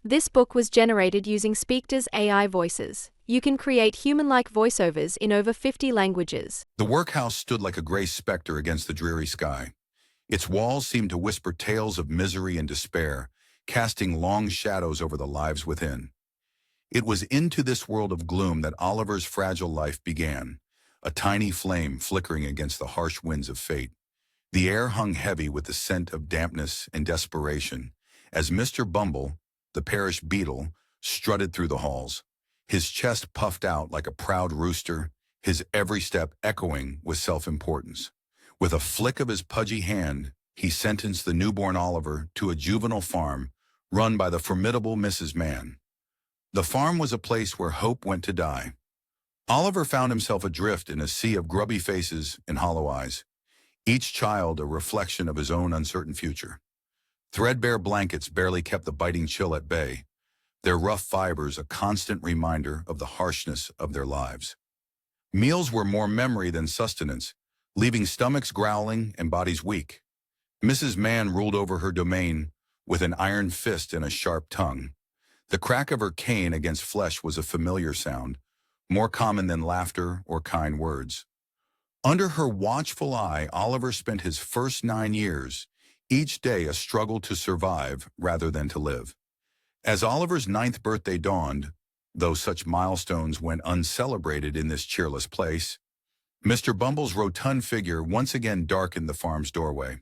This book was generated using Speakter's AI voices. You can create human-like voiceovers in over 50 languages. The workhouse stood like a gray specter against the dreary sky. Its walls seemed to whisper tales of misery and despair, casting long shadows over the lives within. It was into this world of gloom that Oliver's fragile life began, a tiny flame flickering against the harsh winds of fate. The air hung heavy with the scent of dampness and desperation, as Mr. Bumble, the parish beadle, strutted through the halls. His chest puffed out like a proud rooster, his every step echoing with self-importance. With a flick of his pudgy hand, he sentenced the newborn Oliver to a juvenile farm run by the formidable Mrs. Mann. The farm was a place where hope went to die. Oliver found himself adrift in a sea of grubby faces and hollow eyes, each child a reflection of his own uncertain future. Threadbare blankets barely kept the biting chill at bay, their rough fibers a constant reminder of the harshness of their lives. Meals were more memory than sustenance, leaving stomachs growling and bodies weak. Mrs. Mann ruled over her domain with an iron fist and a sharp tongue. The crack of her cane against flesh was a familiar sound, more common than laughter or kind words. Under her watchful eye, Oliver spent his first 9 years, each day a struggle to survive rather than to live. As Oliver's 9th birthday dawned, though such milestones went uncelebrated in this cheerless place, Mr. Bumble's rotund figure once again darkened the farm's doorway.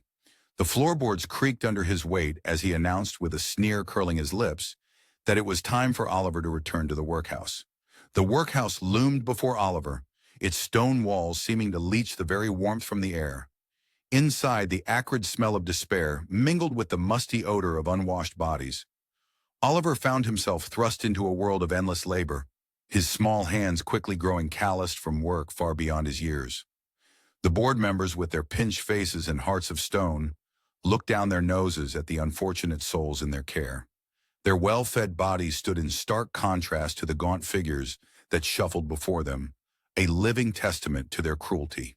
The floorboards creaked under his weight as he announced with a sneer curling his lips that it was time for Oliver to return to the workhouse. The workhouse loomed before Oliver, its stone walls seeming to leach the very warmth from the air. Inside, the acrid smell of despair mingled with the musty odor of unwashed bodies. Oliver found himself thrust into a world of endless labor, his small hands quickly growing calloused from work far beyond his years. The board members, with their pinched faces and hearts of stone, looked down their noses at the unfortunate souls in their care. Their well-fed bodies stood in stark contrast to the gaunt figures that shuffled before them, a living testament to their cruelty.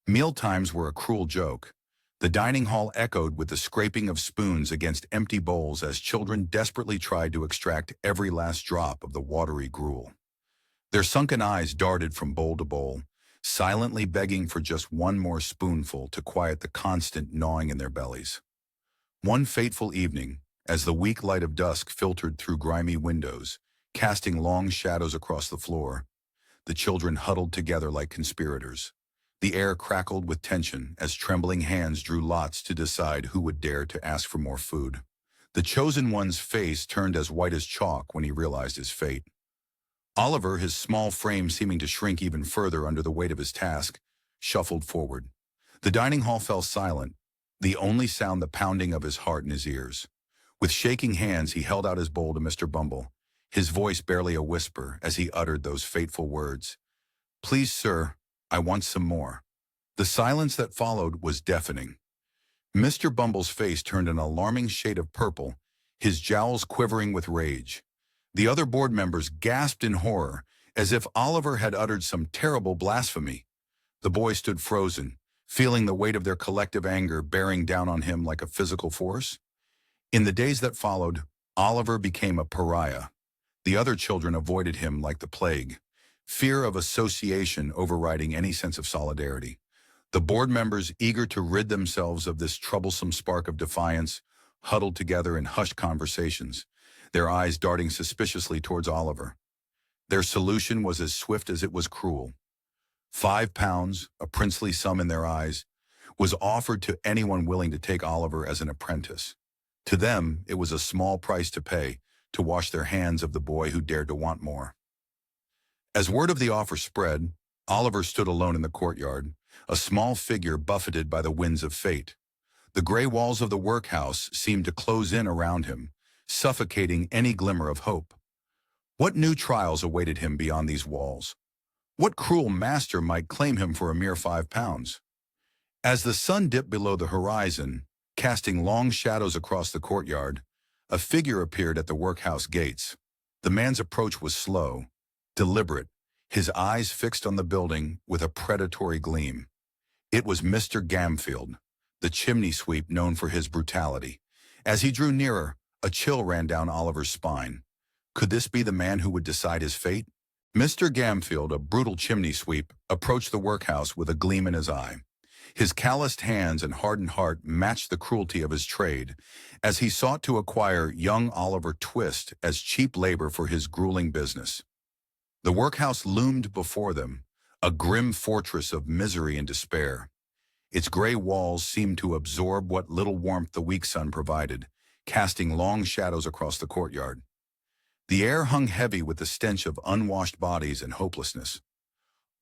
Mealtimes were a cruel joke. The dining hall echoed with the scraping of spoons against empty bowls as children desperately tried to extract every last drop of the watery gruel. Their sunken eyes darted from bowl to bowl, silently begging for just one more spoonful to quiet the constant gnawing in their bellies. One fateful evening, as the weak light of dusk filtered through grimy windows, casting long shadows across the floor, the children huddled together like conspirators. The air crackled with tension as trembling hands drew lots to decide who would dare to ask for more food. The chosen one's face turned as white as chalk when he realized his fate. Oliver, his small frame seeming to shrink even further under the weight of his task, shuffled forward. The dining hall fell silent, the only sound the pounding of his heart in his ears. With shaking hands, he held out his bowl to Mr. Bumble, his voice barely a whisper as he uttered those fateful words. "Please, sir, I want some more." The silence that followed was deafening. Mr. Bumble's face turned an alarming shade of purple, his jowls quivering with rage. The other board members gasped in horror, as if Oliver had uttered some terrible blasphemy. The boy stood frozen, feeling the weight of their collective anger bearing down on him like a physical force. In the days that followed, Oliver became a pariah. The other children avoided him like the plague, fear of association overriding any sense of solidarity. The board members, eager to rid themselves of this troublesome spark of defiance, huddled together in hushed conversations, their eyes darting suspiciously towards Oliver. Their solution was as swift as it was cruel. £5, a princely sum in their eyes, was offered to anyone willing to take Oliver as an apprentice. To them, it was a small price to pay to wash their hands of the boy who dared to want more. As word of the offer spread, Oliver stood alone in the courtyard, a small figure buffeted by the winds of fate. The gray walls of the workhouse seemed to close in around him, suffocating any glimmer of hope. What new trials awaited him beyond these walls? What cruel master might claim him for a mere £5? As the sun dipped below the horizon, casting long shadows across the courtyard, a figure appeared at the workhouse gates. The man's approach was slow, deliberate, his eyes fixed on the building with a predatory gleam. It was Mr. Gamfield, the chimney sweep known for his brutality. As he drew nearer, A chill ran down Oliver's spine. Could this be the man who would decide his fate? Mr. Gamfield, a brutal chimney sweep, approached the workhouse with a gleam in his eye. His calloused hands and hardened heart matched the cruelty of his trade, as he sought to acquire young Oliver Twist as cheap labor for his grueling business. The workhouse loomed before them, a grim fortress of misery and despair. Its gray walls seemed to absorb what little warmth the weak sun provided, casting long shadows across the courtyard. The air hung heavy with the stench of unwashed bodies and hopelessness.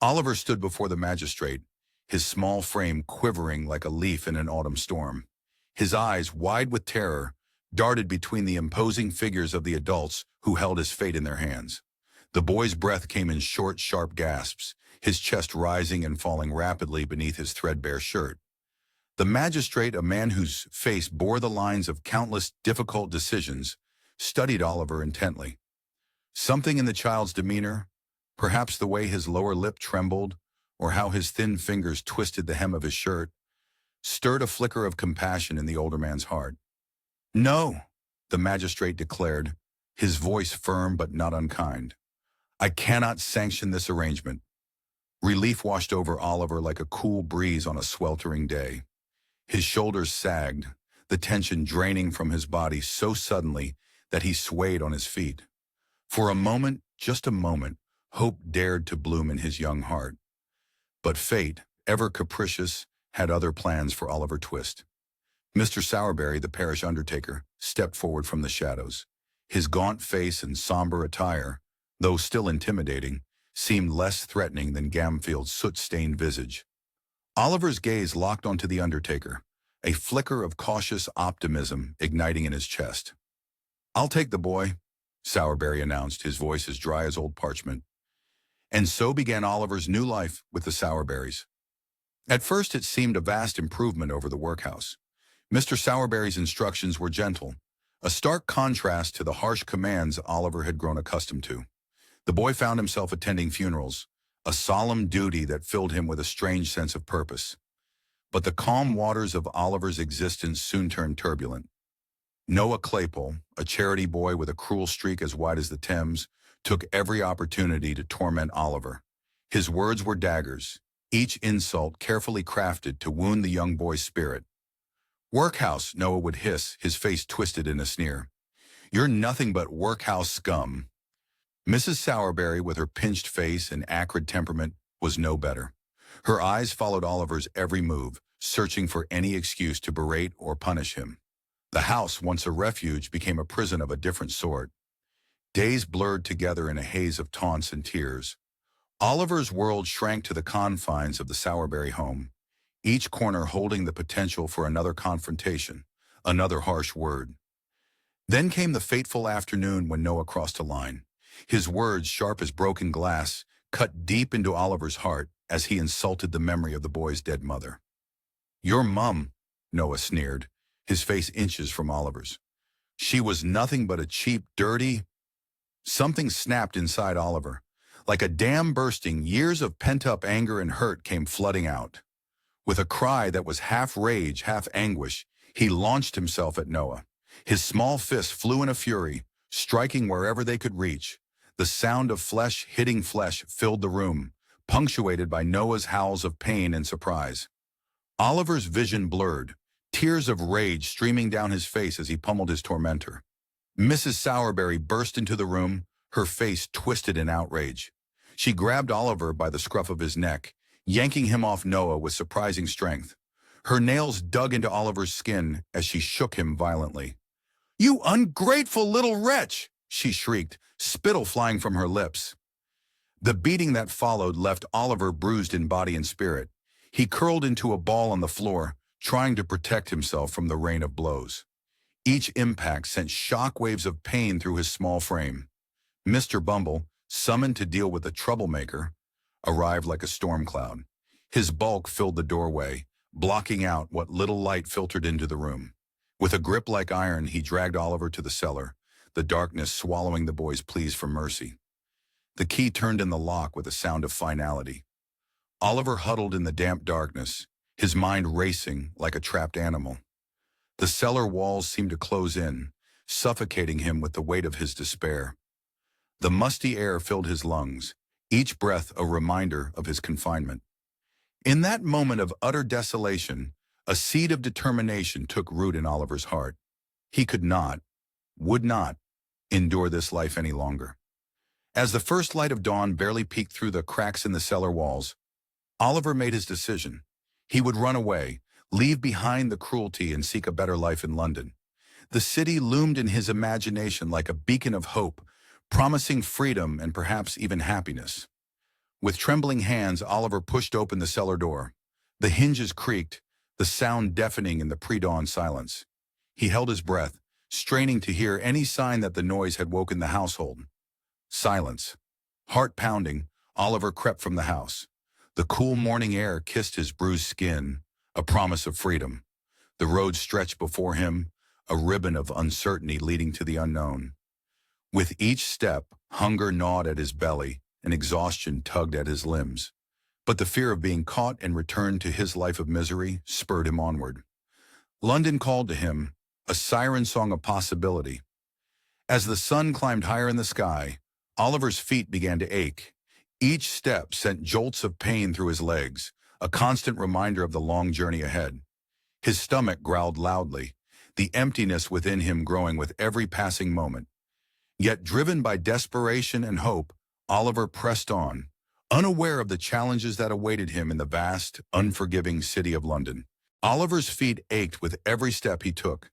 Oliver stood before the magistrate, his small frame quivering like a leaf in an autumn storm. His eyes, wide with terror, darted between the imposing figures of the adults who held his fate in their hands. The boy's breath came in short, sharp gasps, his chest rising and falling rapidly beneath his threadbare shirt. The magistrate, a man whose face bore the lines of countless difficult decisions, studied Oliver intently. Something in the child's demeanor, perhaps the way his lower lip trembled, or how his thin fingers twisted the hem of his shirt, stirred a flicker of compassion in the older man's heart. "No," the magistrate declared, his voice firm but not unkind. "I cannot sanction this arrangement." Relief washed over Oliver like a cool breeze on a sweltering day. His shoulders sagged, the tension draining from his body so suddenly that he swayed on his feet. For a moment, just a moment, hope dared to bloom in his young heart. But fate, ever capricious, had other plans for Oliver Twist. Mr. Sowerberry, the parish undertaker, stepped forward from the shadows. His gaunt face and somber attire, though still intimidating, seemed less threatening than Gamfield's soot-stained visage. Oliver's gaze locked onto the undertaker, a flicker of cautious optimism igniting in his chest. "I'll take the boy," Sowerberry announced, his voice as dry as old parchment. And so began Oliver's new life with the Sowerberrys. At first it seemed a vast improvement over the workhouse. Mr. Sowerberry's instructions were gentle, a stark contrast to the harsh commands Oliver had grown accustomed to. The boy found himself attending funerals, a solemn duty that filled him with a strange sense of purpose. But the calm waters of Oliver's existence soon turned turbulent. Noah Claypole, a charity boy with a cruel streak as wide as the Thames, took every opportunity to torment Oliver. His words were daggers, each insult carefully crafted to wound the young boy's spirit. "Workhouse," Noah would hiss, his face twisted in a sneer. "You're nothing but workhouse scum." Mrs. Sowerberry, with her pinched face and acrid temperament, was no better. Her eyes followed Oliver's every move, searching for any excuse to berate or punish him. The house, once a refuge, became a prison of a different sort. Days blurred together in a haze of taunts and tears. Oliver's world shrank to the confines of the Sowerberry home, each corner holding the potential for another confrontation, another harsh word. Then came the fateful afternoon when Noah crossed a line. His words, sharp as broken glass, cut deep into Oliver's heart as he insulted the memory of the boy's dead mother. "Your mum," Noah sneered, his face inches from Oliver's. "She was nothing but a cheap, dirty—" Something snapped inside Oliver. Like a dam bursting, years of pent-up anger and hurt came flooding out. With a cry that was half rage, half anguish, he launched himself at Noah. His small fists flew in a fury, striking wherever they could reach. The sound of flesh hitting flesh filled the room, punctuated by Noah's howls of pain and surprise. Oliver's vision blurred, tears of rage streaming down his face as he pummeled his tormentor. Mrs. Sowerberry burst into the room, her face twisted in outrage. She grabbed Oliver by the scruff of his neck, yanking him off Noah with surprising strength. Her nails dug into Oliver's skin as she shook him violently. "You ungrateful little wretch!" she shrieked, spittle flying from her lips. The beating that followed left Oliver bruised in body and spirit. He curled into a ball on the floor, trying to protect himself from the rain of blows. Each impact sent shock waves of pain through his small frame. Mr. Bumble, summoned to deal with the troublemaker, arrived like a storm cloud. His bulk filled the doorway, blocking out what little light filtered into the room. With a grip like iron, he dragged Oliver to the cellar, the darkness swallowing the boy's pleas for mercy. The key turned in the lock with a sound of finality. Oliver huddled in the damp darkness, his mind racing like a trapped animal. The cellar walls seemed to close in, suffocating him with the weight of his despair. The musty air filled his lungs, each breath a reminder of his confinement. In that moment of utter desolation, a seed of determination took root in Oliver's heart. He could not, would not, endure this life any longer. As the first light of dawn barely peeked through the cracks in the cellar walls, Oliver made his decision. He would run away, leave behind the cruelty and seek a better life in London. The city loomed in his imagination like a beacon of hope, promising freedom and perhaps even happiness. With trembling hands, Oliver pushed open the cellar door. The hinges creaked, the sound deafening in the pre-dawn silence. He held his breath, straining to hear any sign that the noise had woken the household. Silence. Heart pounding, Oliver crept from the house. The cool morning air kissed his bruised skin, a promise of freedom. The road stretched before him, a ribbon of uncertainty leading to the unknown. With each step, hunger gnawed at his belly, and exhaustion tugged at his limbs. But the fear of being caught and returned to his life of misery spurred him onward. London called to him, a siren song of possibility. As the sun climbed higher in the sky, Oliver's feet began to ache. Each step sent jolts of pain through his legs, a constant reminder of the long journey ahead. His stomach growled loudly, the emptiness within him growing with every passing moment. Yet driven by desperation and hope, Oliver pressed on, unaware of the challenges that awaited him in the vast, unforgiving city of London. Oliver's feet ached with every step he took.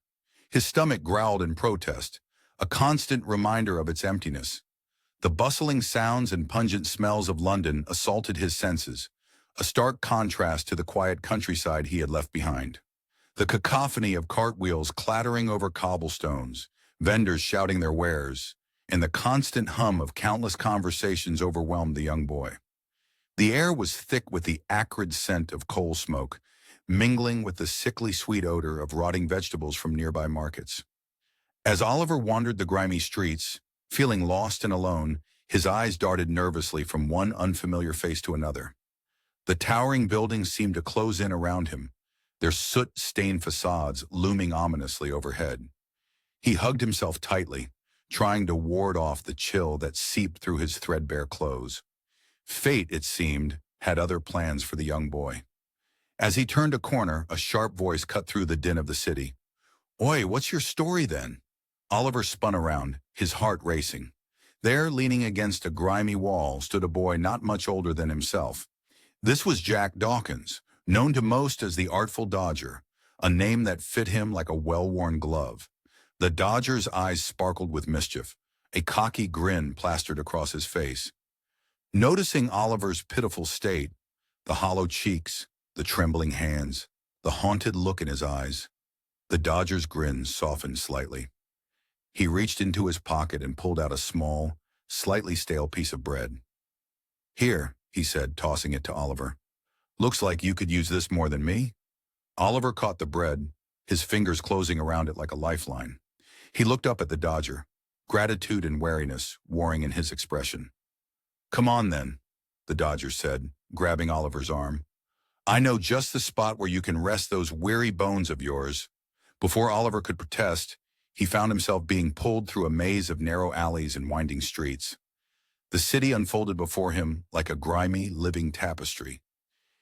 His stomach growled in protest, a constant reminder of its emptiness. The bustling sounds and pungent smells of London assaulted his senses, a stark contrast to the quiet countryside he had left behind. The cacophony of cartwheels clattering over cobblestones, vendors shouting their wares, and the constant hum of countless conversations overwhelmed the young boy. The air was thick with the acrid scent of coal smoke, mingling with the sickly sweet odor of rotting vegetables from nearby markets. As Oliver wandered the grimy streets, feeling lost and alone, his eyes darted nervously from one unfamiliar face to another. The towering buildings seemed to close in around him, their soot-stained facades looming ominously overhead. He hugged himself tightly, trying to ward off the chill that seeped through his threadbare clothes. Fate, it seemed, had other plans for the young boy. As he turned a corner, a sharp voice cut through the din of the city. "Oi, what's your story then?" Oliver spun around, his heart racing. There, leaning against a grimy wall, stood a boy not much older than himself. This was Jack Dawkins, known to most as the Artful Dodger, a name that fit him like a well-worn glove. The Dodger's eyes sparkled with mischief, a cocky grin plastered across his face. Noticing Oliver's pitiful state, the hollow cheeks, the trembling hands, the haunted look in his eyes, the Dodger's grin softened slightly. He reached into his pocket and pulled out a small, slightly stale piece of bread. "Here," he said, tossing it to Oliver. "Looks like you could use this more than me." Oliver caught the bread, his fingers closing around it like a lifeline. He looked up at the Dodger, gratitude and wariness warring in his expression. "Come on then," the Dodger said, grabbing Oliver's arm. "I know just the spot where you can rest those weary bones of yours." Before Oliver could protest, he found himself being pulled through a maze of narrow alleys and winding streets. The city unfolded before him like a grimy, living tapestry.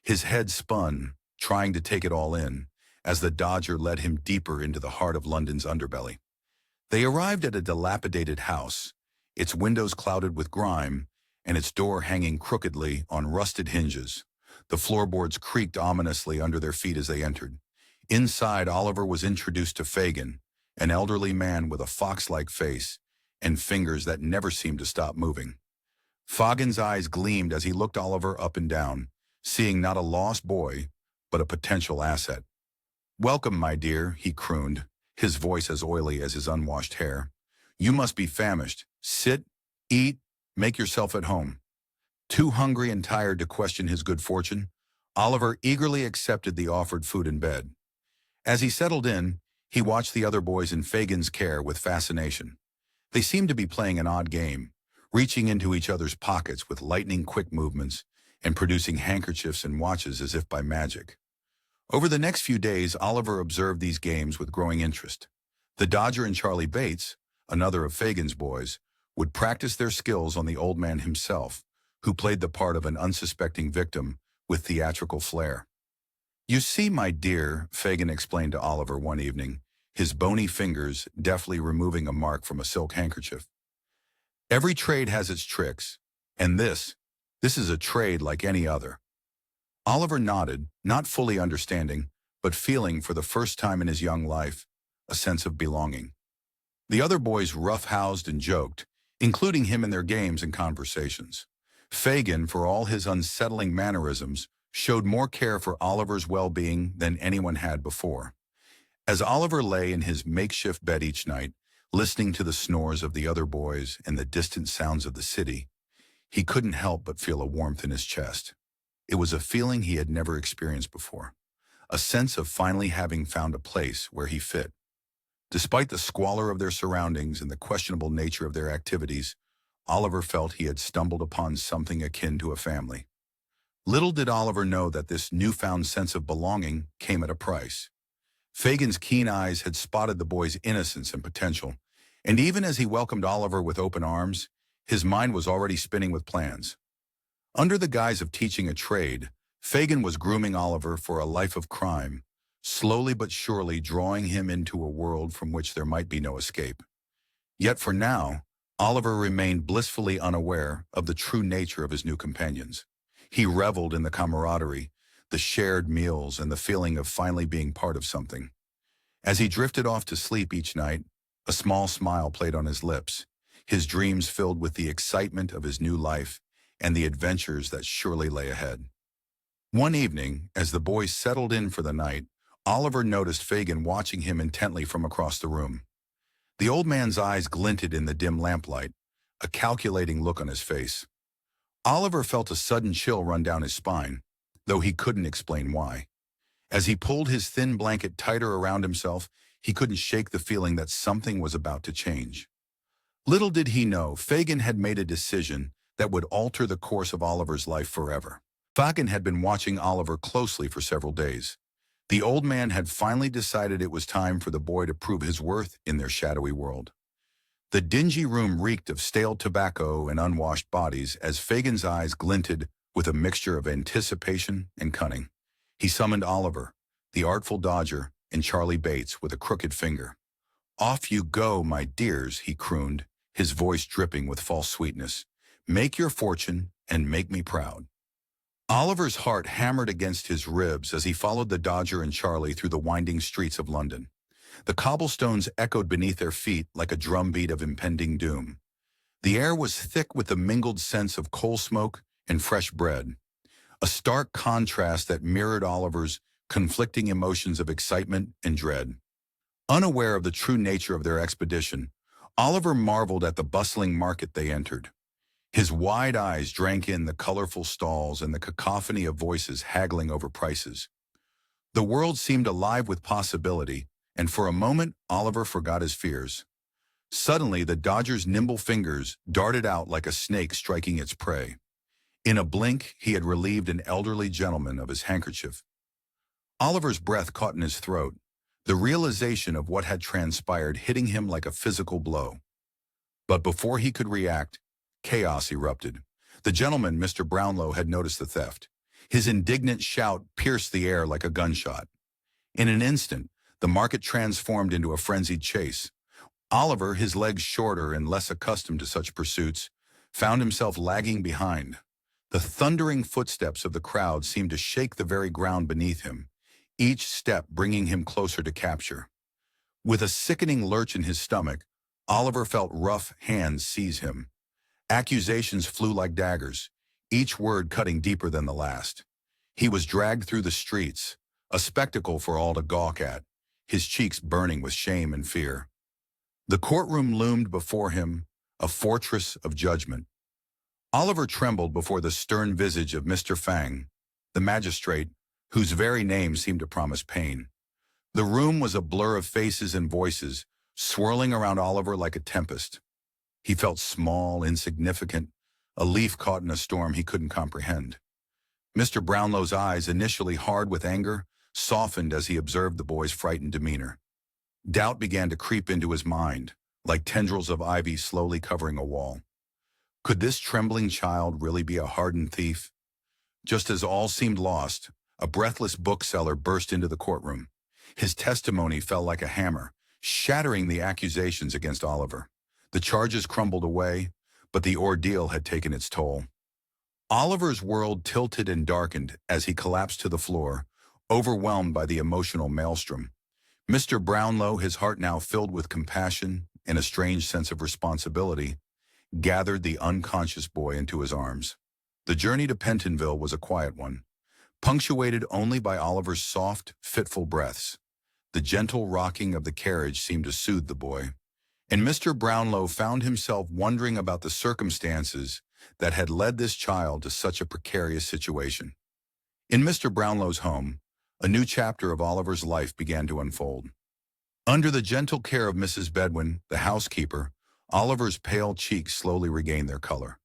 His head spun, trying to take it all in, as the Dodger led him deeper into the heart of London's underbelly. They arrived at a dilapidated house, its windows clouded with grime, and its door hanging crookedly on rusted hinges. The floorboards creaked ominously under their feet as they entered. Inside, Oliver was introduced to Fagin, an elderly man with a fox-like face and fingers that never seemed to stop moving. Fagin's eyes gleamed as he looked Oliver up and down, seeing not a lost boy, but a potential asset. "Welcome, my dear," he crooned, his voice as oily as his unwashed hair. "You must be famished. Sit, eat, make yourself at home." Too hungry and tired to question his good fortune, Oliver eagerly accepted the offered food and bed. As he settled in, he watched the other boys in Fagin's care with fascination. They seemed to be playing an odd game, reaching into each other's pockets with lightning-quick movements and producing handkerchiefs and watches as if by magic. Over the next few days, Oliver observed these games with growing interest. The Dodger and Charlie Bates, another of Fagin's boys, would practice their skills on the old man himself, who played the part of an unsuspecting victim with theatrical flair. "You see, my dear," Fagin explained to Oliver one evening, his bony fingers deftly removing a mark from a silk handkerchief. "Every trade has its tricks, and this is a trade like any other." Oliver nodded, not fully understanding, but feeling for the first time in his young life a sense of belonging. The other boys roughhoused and joked, including him in their games and conversations. Fagin, for all his unsettling mannerisms, showed more care for Oliver's well-being than anyone had before. As Oliver lay in his makeshift bed each night, listening to the snores of the other boys and the distant sounds of the city, he couldn't help but feel a warmth in his chest. It was a feeling he had never experienced before, a sense of finally having found a place where he fit. Despite the squalor of their surroundings and the questionable nature of their activities, Oliver felt he had stumbled upon something akin to a family. Little did Oliver know that this newfound sense of belonging came at a price. Fagin's keen eyes had spotted the boy's innocence and potential, and even as he welcomed Oliver with open arms, his mind was already spinning with plans. Under the guise of teaching a trade, Fagin was grooming Oliver for a life of crime, slowly but surely drawing him into a world from which there might be no escape. Yet for now, Oliver remained blissfully unaware of the true nature of his new companions. He reveled in the camaraderie, the shared meals, and the feeling of finally being part of something. As he drifted off to sleep each night, a small smile played on his lips, his dreams filled with the excitement of his new life and the adventures that surely lay ahead. One evening, as the boys settled in for the night, Oliver noticed Fagin watching him intently from across the room. The old man's eyes glinted in the dim lamplight, a calculating look on his face. Oliver felt a sudden chill run down his spine, though he couldn't explain why. As he pulled his thin blanket tighter around himself, he couldn't shake the feeling that something was about to change. Little did he know, Fagin had made a decision that would alter the course of Oliver's life forever. Fagin had been watching Oliver closely for several days. The old man had finally decided it was time for the boy to prove his worth in their shadowy world. The dingy room reeked of stale tobacco and unwashed bodies as Fagin's eyes glinted with a mixture of anticipation and cunning. He summoned Oliver, the artful Dodger, and Charlie Bates with a crooked finger. "Off you go, my dears," he crooned, his voice dripping with false sweetness. "Make your fortune and make me proud." Oliver's heart hammered against his ribs as he followed the Dodger and Charlie through the winding streets of London. The cobblestones echoed beneath their feet like a drumbeat of impending doom. The air was thick with the mingled scents of coal smoke and fresh bread, a stark contrast that mirrored Oliver's conflicting emotions of excitement and dread. Unaware of the true nature of their expedition, Oliver marveled at the bustling market they entered. His wide eyes drank in the colorful stalls and the cacophony of voices haggling over prices. The world seemed alive with possibility, and for a moment, Oliver forgot his fears. Suddenly, the Dodger's nimble fingers darted out like a snake striking its prey. In a blink, he had relieved an elderly gentleman of his handkerchief. Oliver's breath caught in his throat, the realization of what had transpired hitting him like a physical blow. But before he could react, chaos erupted. The gentleman, Mr. Brownlow, had noticed the theft. His indignant shout pierced the air like a gunshot. In an instant, the market transformed into a frenzied chase. Oliver, his legs shorter and less accustomed to such pursuits, found himself lagging behind. The thundering footsteps of the crowd seemed to shake the very ground beneath him, each step bringing him closer to capture. With a sickening lurch in his stomach, Oliver felt rough hands seize him. Accusations flew like daggers, each word cutting deeper than the last. He was dragged through the streets, a spectacle for all to gawk at, his cheeks burning with shame and fear. The courtroom loomed before him, a fortress of judgment. Oliver trembled before the stern visage of Mr. Fang, the magistrate, whose very name seemed to promise pain. The room was a blur of faces and voices, swirling around Oliver like a tempest. He felt small, insignificant, a leaf caught in a storm he couldn't comprehend. Mr. Brownlow's eyes, initially hard with anger, softened as he observed the boy's frightened demeanor. Doubt began to creep into his mind, like tendrils of ivy slowly covering a wall. Could this trembling child really be a hardened thief? Just as all seemed lost, a breathless bookseller burst into the courtroom. His testimony fell like a hammer, shattering the accusations against Oliver. The charges crumbled away, but the ordeal had taken its toll. Oliver's world tilted and darkened as he collapsed to the floor, overwhelmed by the emotional maelstrom. Mr. Brownlow, his heart now filled with compassion and a strange sense of responsibility, gathered the unconscious boy into his arms. The journey to Pentonville was a quiet one, punctuated only by Oliver's soft, fitful breaths. The gentle rocking of the carriage seemed to soothe the boy, and Mr. Brownlow found himself wondering about the circumstances that had led this child to such a precarious situation. In Mr. Brownlow's home, a new chapter of Oliver's life began to unfold. Under the gentle care of Mrs. Bedwin, the housekeeper, Oliver's pale cheeks slowly regained their color.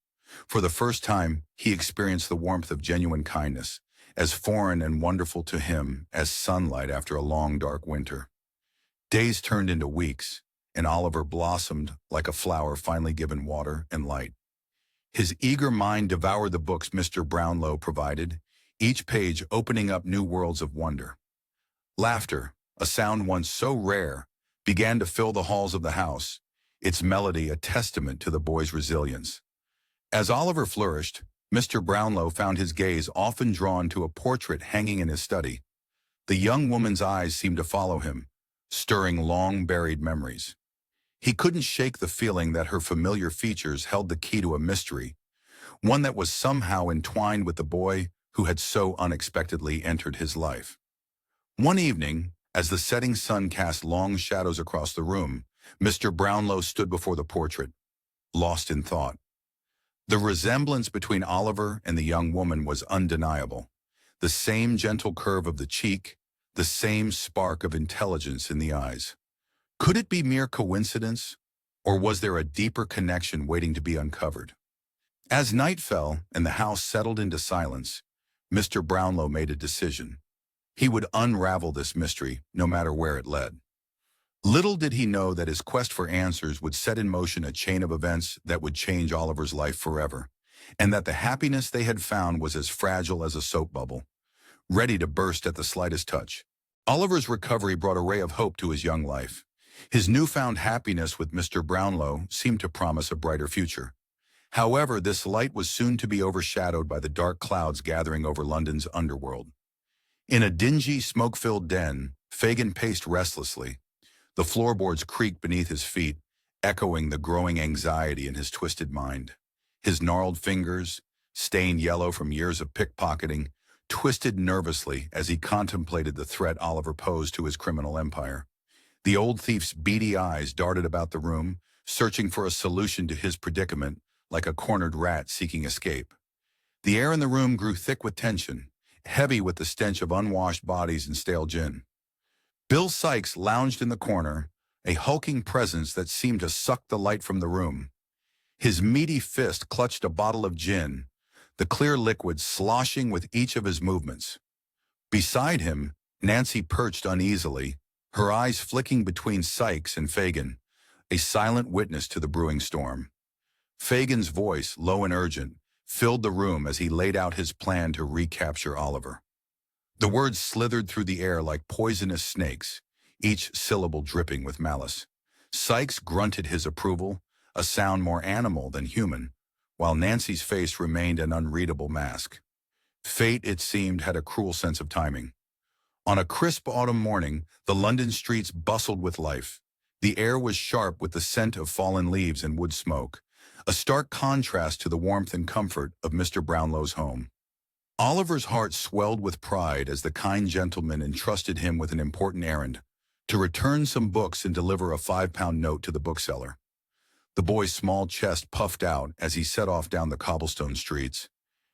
For the first time, he experienced the warmth of genuine kindness, as foreign and wonderful to him as sunlight after a long, dark winter. Days turned into weeks, and Oliver blossomed like a flower finally given water and light. His eager mind devoured the books Mr. Brownlow provided, each page opening up new worlds of wonder. Laughter, a sound once so rare, began to fill the halls of the house, its melody a testament to the boy's resilience. As Oliver flourished, Mr. Brownlow found his gaze often drawn to a portrait hanging in his study. The young woman's eyes seemed to follow him, stirring long-buried memories. He couldn't shake the feeling that her familiar features held the key to a mystery, one that was somehow entwined with the boy who had so unexpectedly entered his life. One evening, as the setting sun cast long shadows across the room, Mr. Brownlow stood before the portrait, lost in thought. The resemblance between Oliver and the young woman was undeniable. The same gentle curve of the cheek, the same spark of intelligence in the eyes. Could it be mere coincidence, or was there a deeper connection waiting to be uncovered? As night fell and the house settled into silence, Mr. Brownlow made a decision. He would unravel this mystery, no matter where it led. Little did he know that his quest for answers would set in motion a chain of events that would change Oliver's life forever, and that the happiness they had found was as fragile as a soap bubble, ready to burst at the slightest touch. Oliver's recovery brought a ray of hope to his young life. His newfound happiness with Mr. Brownlow seemed to promise a brighter future. However, this light was soon to be overshadowed by the dark clouds gathering over London's underworld. In a dingy, smoke-filled den, Fagin paced restlessly. The floorboards creaked beneath his feet, echoing the growing anxiety in his twisted mind. His gnarled fingers, stained yellow from years of pickpocketing, twisted nervously as he contemplated the threat Oliver posed to his criminal empire. The old thief's beady eyes darted about the room, searching for a solution to his predicament, like a cornered rat seeking escape. The air in the room grew thick with tension, heavy with the stench of unwashed bodies and stale gin. Bill Sikes lounged in the corner, a hulking presence that seemed to suck the light from the room. His meaty fist clutched a bottle of gin, the clear liquid sloshing with each of his movements. Beside him, Nancy perched uneasily, her eyes flicking between Sikes and Fagin, a silent witness to the brewing storm. Fagin's voice, low and urgent, filled the room as he laid out his plan to recapture Oliver. The words slithered through the air like poisonous snakes, each syllable dripping with malice. Sikes grunted his approval, a sound more animal than human, while Nancy's face remained an unreadable mask. Fate, it seemed, had a cruel sense of timing. On a crisp autumn morning, the London streets bustled with life. The air was sharp with the scent of fallen leaves and wood smoke, a stark contrast to the warmth and comfort of Mr. Brownlow's home. Oliver's heart swelled with pride as the kind gentleman entrusted him with an important errand, to return some books and deliver a £5 note to the bookseller. The boy's small chest puffed out as he set off down the cobblestone streets,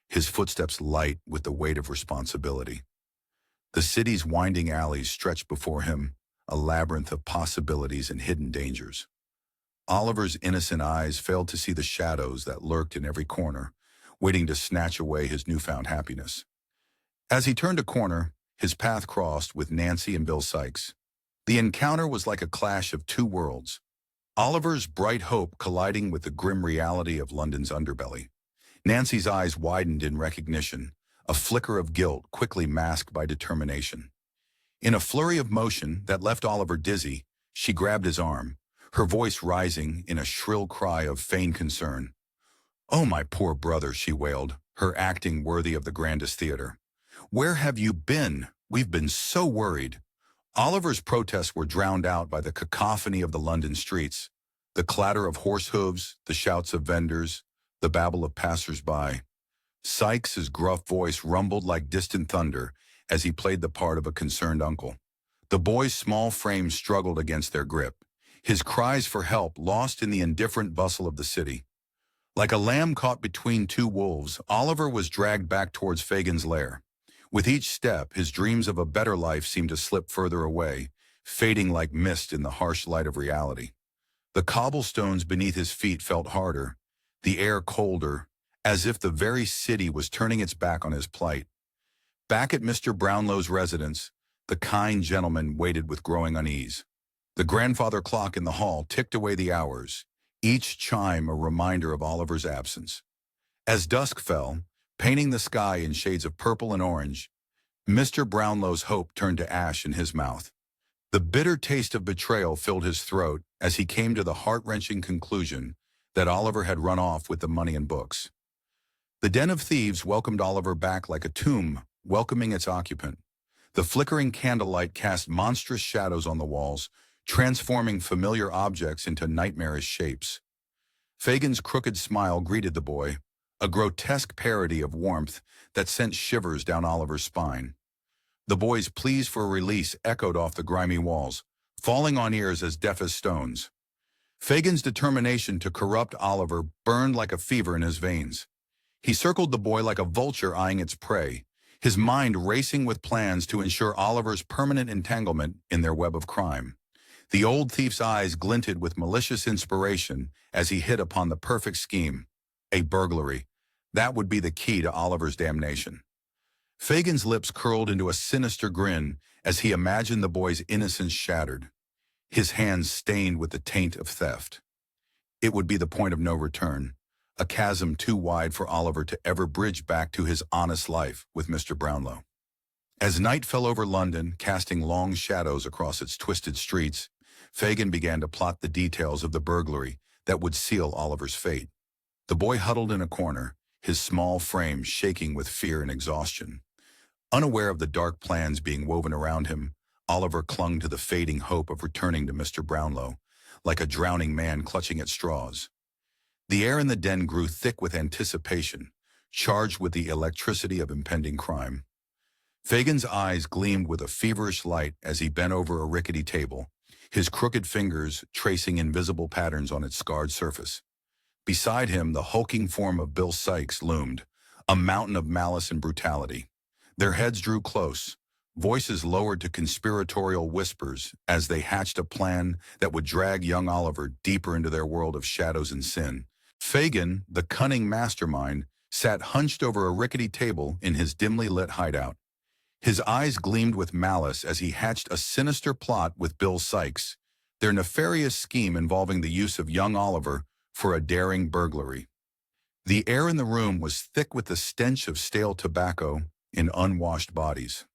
his footsteps light with the weight of responsibility. The city's winding alleys stretched before him, a labyrinth of possibilities and hidden dangers. Oliver's innocent eyes failed to see the shadows that lurked in every corner, waiting to snatch away his newfound happiness. As he turned a corner, his path crossed with Nancy and Bill Sikes. The encounter was like a clash of two worlds. Oliver's bright hope colliding with the grim reality of London's underbelly. Nancy's eyes widened in recognition, a flicker of guilt quickly masked by determination. In a flurry of motion that left Oliver dizzy, she grabbed his arm, her voice rising in a shrill cry of feigned concern. "Oh, my poor brother," she wailed, her acting worthy of the grandest theater. "Where have you been? We've been so worried." Oliver's protests were drowned out by the cacophony of the London streets, the clatter of horse hooves, the shouts of vendors, the babble of passers-by. Sykes's gruff voice rumbled like distant thunder as he played the part of a concerned uncle. The boy's small frame struggled against their grip, his cries for help lost in the indifferent bustle of the city. Like a lamb caught between two wolves, Oliver was dragged back towards Fagin's lair. With each step, his dreams of a better life seemed to slip further away, fading like mist in the harsh light of reality. The cobblestones beneath his feet felt harder, the air colder, as if the very city was turning its back on his plight. Back at Mr. Brownlow's residence, the kind gentleman waited with growing unease. The grandfather clock in the hall ticked away the hours, each chime a reminder of Oliver's absence. As dusk fell, painting the sky in shades of purple and orange, Mr. Brownlow's hope turned to ash in his mouth. The bitter taste of betrayal filled his throat as he came to the heart-wrenching conclusion that Oliver had run off with the money and books. The den of thieves welcomed Oliver back like a tomb, welcoming its occupant. The flickering candlelight cast monstrous shadows on the walls, transforming familiar objects into nightmarish shapes. Fagin's crooked smile greeted the boy, a grotesque parody of warmth that sent shivers down Oliver's spine. The boy's pleas for release echoed off the grimy walls, falling on ears as deaf as stones. Fagin's determination to corrupt Oliver burned like a fever in his veins. He circled the boy like a vulture eyeing its prey, his mind racing with plans to ensure Oliver's permanent entanglement in their web of crime. The old thief's eyes glinted with malicious inspiration as he hit upon the perfect scheme. A burglary. That would be the key to Oliver's damnation. Fagin's lips curled into a sinister grin as he imagined the boy's innocence shattered, his hands stained with the taint of theft. It would be the point of no return, a chasm too wide for Oliver to ever bridge back to his honest life with Mr. Brownlow. As night fell over London, casting long shadows across its twisted streets, Fagin began to plot the details of the burglary that would seal Oliver's fate. The boy huddled in a corner, his small frame shaking with fear and exhaustion. Unaware of the dark plans being woven around him, Oliver clung to the fading hope of returning to Mr. Brownlow, like a drowning man clutching at straws. The air in the den grew thick with anticipation, charged with the electricity of impending crime. Fagin's eyes gleamed with a feverish light as he bent over a rickety table, his crooked fingers tracing invisible patterns on its scarred surface. Beside him, the hulking form of Bill Sykes loomed, a mountain of malice and brutality. Their heads drew close, voices lowered to conspiratorial whispers as they hatched a plan that would drag young Oliver deeper into their world of shadows and sin. Fagin, the cunning mastermind, sat hunched over a rickety table in his dimly lit hideout. His eyes gleamed with malice as he hatched a sinister plot with Bill Sykes, their nefarious scheme involving the use of young Oliver for a daring burglary. The air in the room was thick with the stench of stale tobacco in unwashed bodies.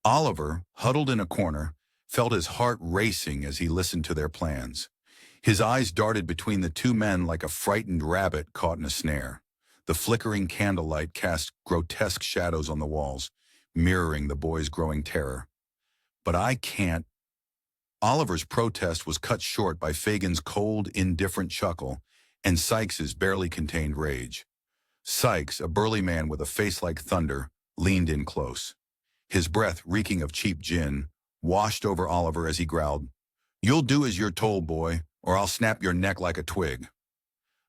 Oliver, huddled in a corner, felt his heart racing as he listened to their plans. His eyes darted between the two men like a frightened rabbit caught in a snare. The flickering candlelight cast grotesque shadows on the walls, mirroring the boy's growing terror. "But I can't." Oliver's protest was cut short by Fagin's cold, indifferent chuckle and Sykes's barely contained rage. Sykes, a burly man with a face like thunder, leaned in close. His breath, reeking of cheap gin, washed over Oliver as he growled, "You'll do as you're told, boy, or I'll snap your neck like a twig."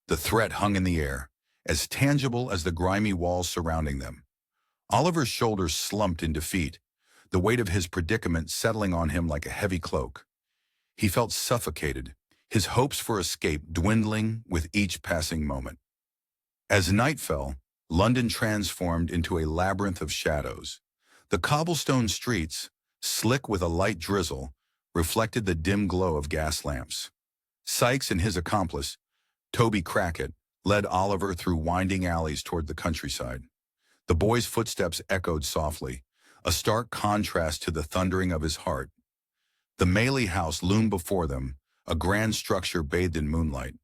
The threat hung in the air, as tangible as the grimy walls surrounding them. Oliver's shoulders slumped in defeat, the weight of his predicament settling on him like a heavy cloak. He felt suffocated, his hopes for escape dwindling with each passing moment. As night fell, London transformed into a labyrinth of shadows. The cobblestone streets, slick with a light drizzle, reflected the dim glow of gas lamps. Sykes and his accomplice, Toby Crackit, led Oliver through winding alleys toward the countryside. The boy's footsteps echoed softly, a stark contrast to the thundering of his heart. The Maley house loomed before them, a grand structure bathed in moonlight.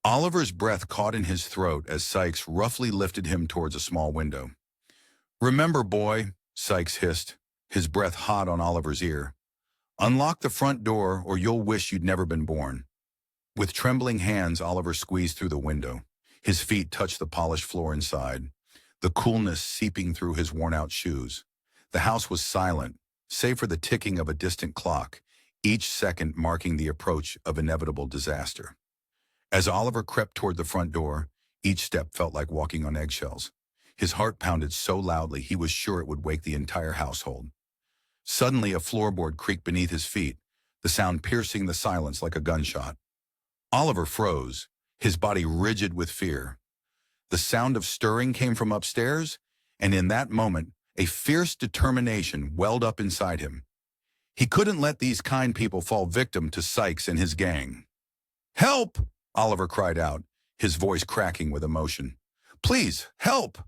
Oliver's breath caught in his throat as Sykes roughly lifted him towards a small window. "Remember, boy," Sykes hissed, his breath hot on Oliver's ear. "Unlock the front door or you'll wish you'd never been born." With trembling hands, Oliver squeezed through the window. His feet touched the polished floor inside, the coolness seeping through his worn-out shoes. The house was silent, save for the ticking of a distant clock, each second marking the approach of inevitable disaster. As Oliver crept toward the front door, each step felt like walking on eggshells. His heart pounded so loudly he was sure it would wake the entire household. Suddenly, a floorboard creaked beneath his feet, the sound piercing the silence like a gunshot. Oliver froze, his body rigid with fear. The sound of stirring came from upstairs, and in that moment, a fierce determination welled up inside him. He couldn't let these kind people fall victim to Sykes and his gang. "Help!" Oliver cried out, his voice cracking with emotion. "Please, help!"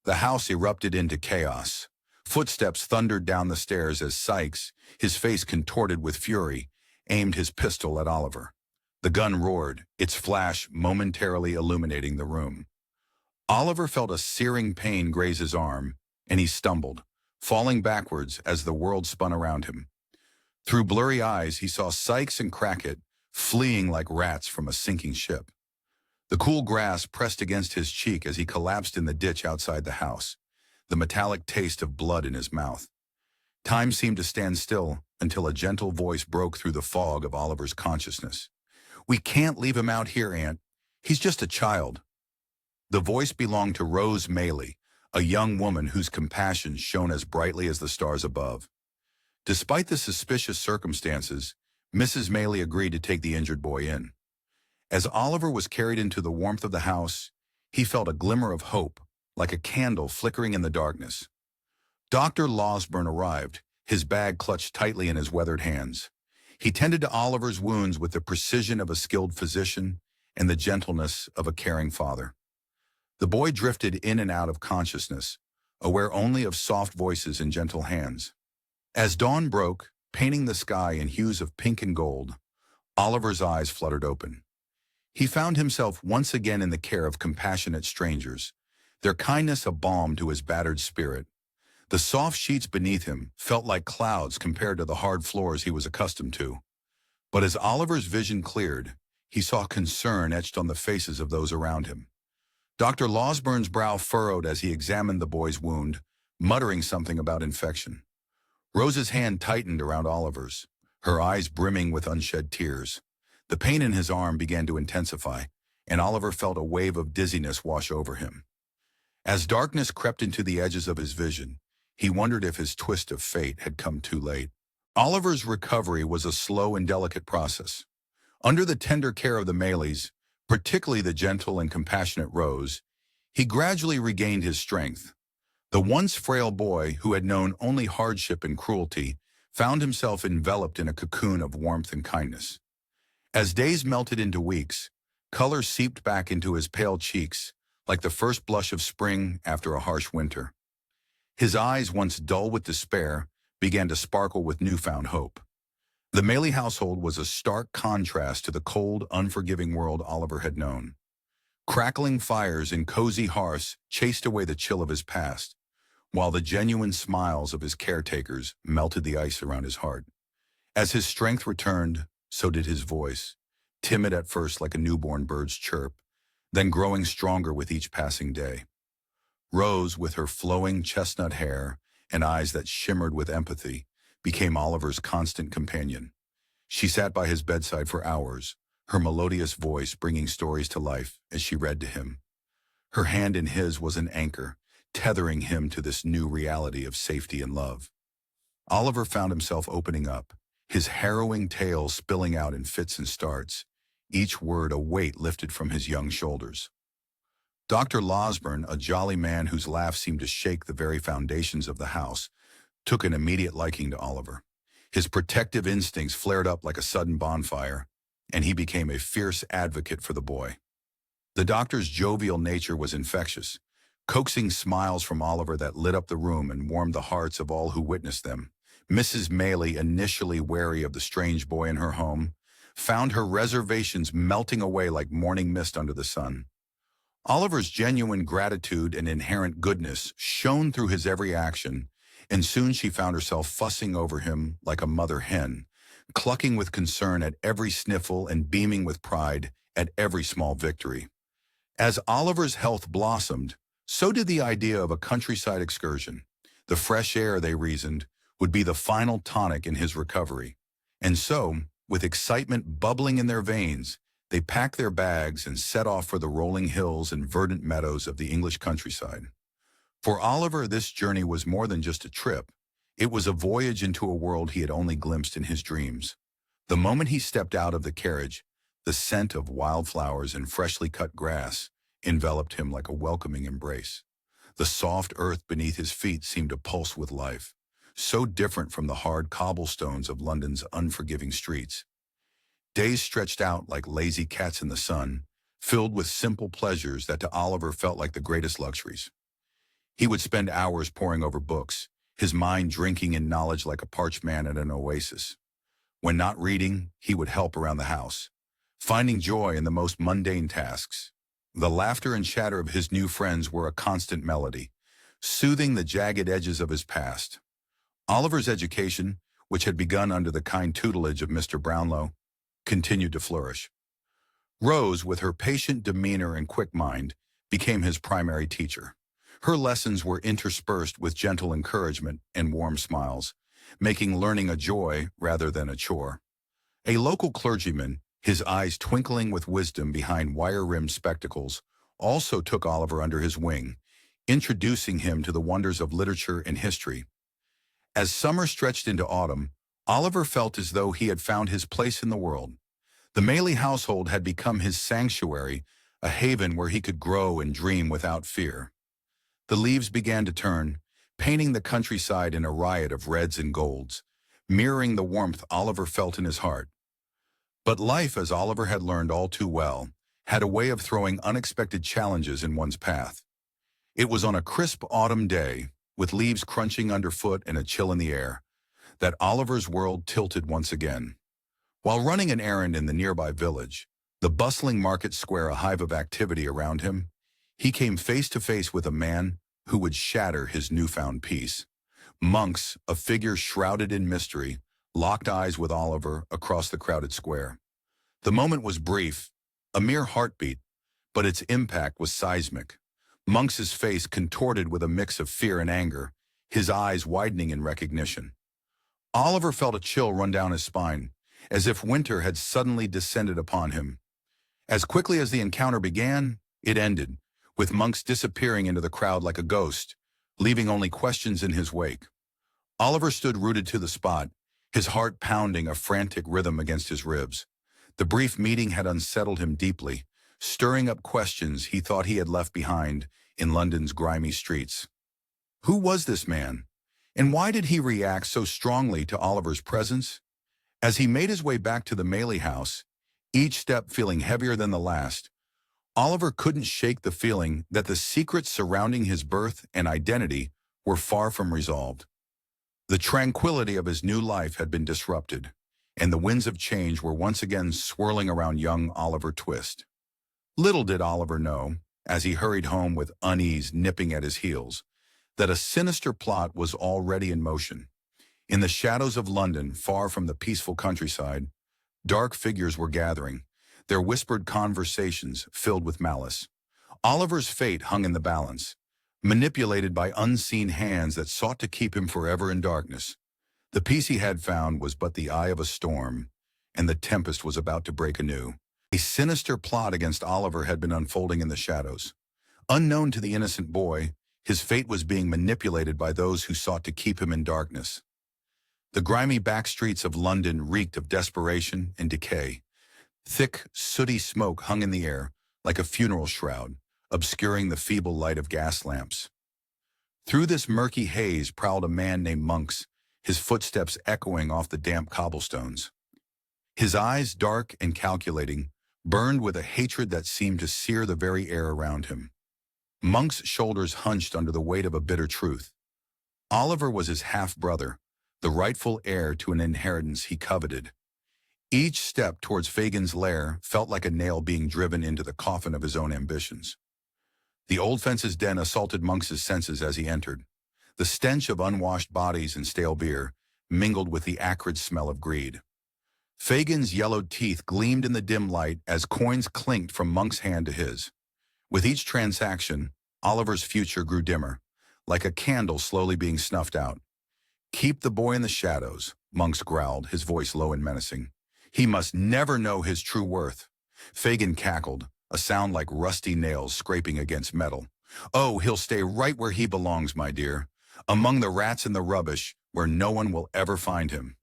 The house erupted into chaos. Footsteps thundered down the stairs as Sykes, his face contorted with fury, aimed his pistol at Oliver. The gun roared, its flash momentarily illuminating the room. Oliver felt a searing pain graze his arm, and he stumbled, falling backwards as the world spun around him. Through blurry eyes, he saw Sykes and Crackit fleeing like rats from a sinking ship. The cool grass pressed against his cheek as he collapsed in the ditch outside the house, the metallic taste of blood in his mouth. Time seemed to stand still until a gentle voice broke through the fog of Oliver's consciousness. "We can't leave him out here, Aunt. He's just a child." The voice belonged to Rose Maley, a young woman whose compassion shone as brightly as the stars above. Despite the suspicious circumstances, Mrs. Maley agreed to take the injured boy in. As Oliver was carried into the warmth of the house, he felt a glimmer of hope, like a candle flickering in the darkness. Dr. Losburn arrived, his bag clutched tightly in his weathered hands. He tended to Oliver's wounds with the precision of a skilled physician and the gentleness of a caring father. The boy drifted in and out of consciousness, aware only of soft voices and gentle hands. As dawn broke, painting the sky in hues of pink and gold, Oliver's eyes fluttered open. He found himself once again in the care of compassionate strangers, their kindness a balm to his battered spirit. The soft sheets beneath him felt like clouds compared to the hard floors he was accustomed to. But as Oliver's vision cleared, he saw concern etched on the faces of those around him. Dr. Losburn's brow furrowed as he examined the boy's wound, muttering something about infection. Rose's hand tightened around Oliver's, her eyes brimming with unshed tears. The pain in his arm began to intensify, and Oliver felt a wave of dizziness wash over him. As darkness crept into the edges of his vision, he wondered if his twist of fate had come too late. Oliver's recovery was a slow and delicate process. Under the tender care of the Maleys, particularly the gentle and compassionate Rose, he gradually regained his strength. The once frail boy, who had known only hardship and cruelty, found himself enveloped in a cocoon of warmth and kindness. As days melted into weeks, color seeped back into his pale cheeks, like the first blush of spring after a harsh winter. His eyes, once dull with despair, began to sparkle with newfound hope. The Maley household was a stark contrast to the cold, unforgiving world Oliver had known. Crackling fires and cozy hearths chased away the chill of his past, while the genuine smiles of his caretakers melted the ice around his heart. As his strength returned, so did his voice, timid at first like a newborn bird's chirp, then growing stronger with each passing day. Rose, with her flowing chestnut hair and eyes that shimmered with empathy, became Oliver's constant companion. She sat by his bedside for hours, her melodious voice bringing stories to life as she read to him. Her hand in his was an anchor, tethering him to this new reality of safety and love. Oliver found himself opening up, his harrowing tale spilling out in fits and starts, each word a weight lifted from his young shoulders. Dr. Losburn, a jolly man whose laugh seemed to shake the very foundations of the house, took an immediate liking to Oliver. His protective instincts flared up like a sudden bonfire, and he became a fierce advocate for the boy. The doctor's jovial nature was infectious, coaxing smiles from Oliver that lit up the room and warmed the hearts of all who witnessed them. Mrs. Maylie, initially wary of the strange boy in her home, found her reservations melting away like morning mist under the sun. Oliver's genuine gratitude and inherent goodness shone through his every action, and soon she found herself fussing over him like a mother hen, clucking with concern at every sniffle and beaming with pride at every small victory. As Oliver's health blossomed, so did the idea of a countryside excursion. The fresh air, they reasoned, would be the final tonic in his recovery. And so, with excitement bubbling in their veins, they packed their bags and set off for the rolling hills and verdant meadows of the English countryside. For Oliver, this journey was more than just a trip. It was a voyage into a world he had only glimpsed in his dreams. The moment he stepped out of the carriage, the scent of wildflowers and freshly cut grass enveloped him like a welcoming embrace. The soft earth beneath his feet seemed to pulse with life, so different from the hard cobblestones of London's unforgiving streets. Days stretched out like lazy cats in the sun, filled with simple pleasures that to Oliver felt like the greatest luxuries. He would spend hours poring over books, his mind drinking in knowledge like a parched man at an oasis. When not reading, he would help around the house, finding joy in the most mundane tasks. The laughter and chatter of his new friends were a constant melody, soothing the jagged edges of his past. Oliver's education, which had begun under the kind tutelage of Mr. Brownlow, continued to flourish. Rose, with her patient demeanor and quick mind, became his primary teacher. Her lessons were interspersed with gentle encouragement and warm smiles, making learning a joy rather than a chore. A local clergyman, his eyes twinkling with wisdom behind wire-rimmed spectacles, also took Oliver under his wing, introducing him to the wonders of literature and history. As summer stretched into autumn, Oliver felt as though he had found his place in the world. The Maylie household had become his sanctuary, a haven where he could grow and dream without fear. The leaves began to turn, painting the countryside in a riot of reds and golds, mirroring the warmth Oliver felt in his heart. But life, as Oliver had learned all too well, had a way of throwing unexpected challenges in one's path. It was on a crisp autumn day, with leaves crunching underfoot and a chill in the air, that Oliver's world tilted once again. While running an errand in the nearby village, the bustling market square a hive of activity around him, he came face to face with a man who would shatter his newfound peace. Monks, a figure shrouded in mystery, locked eyes with Oliver across the crowded square. The moment was brief, a mere heartbeat, but its impact was seismic. Monks's face contorted with a mix of fear and anger, his eyes widening in recognition. Oliver felt a chill run down his spine, as if winter had suddenly descended upon him. As quickly as the encounter began, it ended, with Monks disappearing into the crowd like a ghost, leaving only questions in his wake. Oliver stood rooted to the spot, his heart pounding a frantic rhythm against his ribs. The brief meeting had unsettled him deeply, stirring up questions he thought he had left behind in London's grimy streets. Who was this man, and why did he react so strongly to Oliver's presence? As he made his way back to the Maylie house, each step feeling heavier than the last, Oliver couldn't shake the feeling that the secrets surrounding his birth and identity were far from resolved. The tranquility of his new life had been disrupted, and the winds of change were once again swirling around young Oliver Twist. Little did Oliver know, as he hurried home with unease nipping at his heels, that a sinister plot was already in motion. In the shadows of London, far from the peaceful countryside, dark figures were gathering, their whispered conversations filled with malice. Oliver's fate hung in the balance, manipulated by unseen hands that sought to keep him forever in darkness. The peace he had found was but the eye of a storm, and the tempest was about to break anew. A sinister plot against Oliver had been unfolding in the shadows. Unknown to the innocent boy, his fate was being manipulated by those who sought to keep him in darkness. The grimy back streets of London reeked of desperation and decay. Thick, sooty smoke hung in the air like a funeral shroud, obscuring the feeble light of gas lamps. Through this murky haze prowled a man named Monks, his footsteps echoing off the damp cobblestones. His eyes, dark and calculating, burned with a hatred that seemed to sear the very air around him. Monk's shoulders hunched under the weight of a bitter truth. Oliver was his half-brother, the rightful heir to an inheritance he coveted. Each step towards Fagin's lair felt like a nail being driven into the coffin of his own ambitions. The old fence's den assaulted Monk's senses as he entered. The stench of unwashed bodies and stale beer mingled with the acrid smell of greed. Fagin's yellowed teeth gleamed in the dim light as coins clinked from Monk's hand to his. With each transaction, Oliver's future grew dimmer, like a candle slowly being snuffed out. "Keep the boy in the shadows," Monks growled, his voice low and menacing. "He must never know his true worth." Fagin cackled, a sound like rusty nails scraping against metal. "Oh, he'll stay right where he belongs, my dear, among the rats and the rubbish, where no one will ever find him."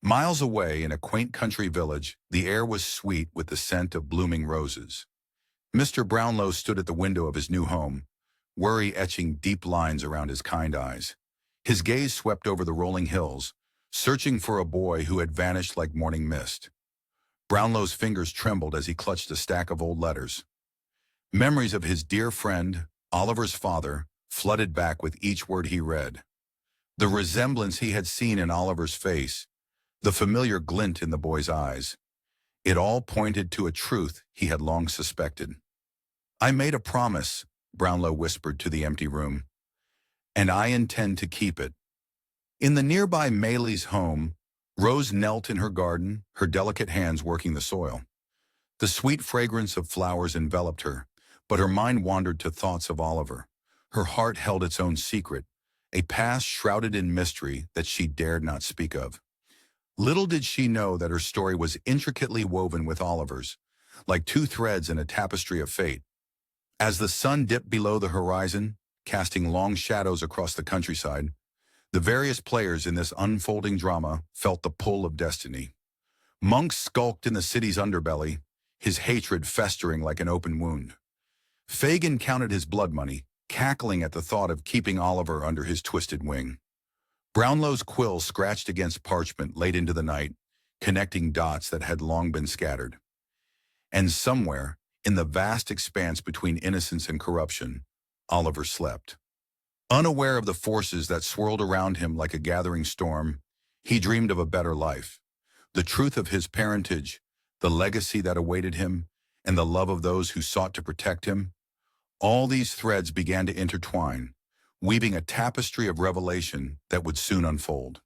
Miles away in a quaint country village, the air was sweet with the scent of blooming roses. Mr. Brownlow stood at the window of his new home, worry etching deep lines around his kind eyes. His gaze swept over the rolling hills, searching for a boy who had vanished like morning mist. Brownlow's fingers trembled as he clutched a stack of old letters. Memories of his dear friend, Oliver's father, flooded back with each word he read. The resemblance he had seen in Oliver's face, the familiar glint in the boy's eyes, it all pointed to a truth he had long suspected. "I made a promise," Brownlow whispered to the empty room, "and I intend to keep it." In the nearby Mayley's home, Rose knelt in her garden, her delicate hands working the soil. The sweet fragrance of flowers enveloped her, but her mind wandered to thoughts of Oliver. Her heart held its own secret, a past shrouded in mystery that she dared not speak of. Little did she know that her story was intricately woven with Oliver's, like two threads in a tapestry of fate. As the sun dipped below the horizon, casting long shadows across the countryside, the various players in this unfolding drama felt the pull of destiny. Monk skulked in the city's underbelly, his hatred festering like an open wound. Fagin counted his blood money, cackling at the thought of keeping Oliver under his twisted wing. Brownlow's quill scratched against parchment late into the night, connecting dots that had long been scattered. And somewhere, in the vast expanse between innocence and corruption, Oliver slept. Unaware of the forces that swirled around him like a gathering storm, he dreamed of a better life. The truth of his parentage, the legacy that awaited him, and the love of those who sought to protect him. All these threads began to intertwine, weaving a tapestry of revelation that would soon unfold.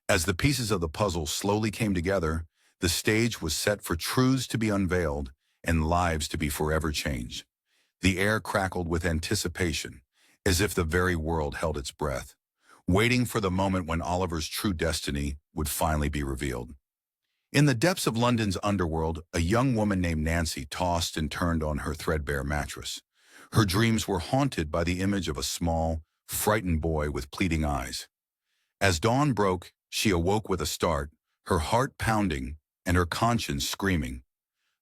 As the pieces of the puzzle slowly came together, the stage was set for truths to be unveiled and lives to be forever changed. The air crackled with anticipation, as if the very world held its breath, waiting for the moment when Oliver's true destiny would finally be revealed. In the depths of London's underworld, a young woman named Nancy tossed and turned on her threadbare mattress. Her dreams were haunted by the image of a small, frightened boy with pleading eyes. As dawn broke, she awoke with a start, her heart pounding and her conscience screaming.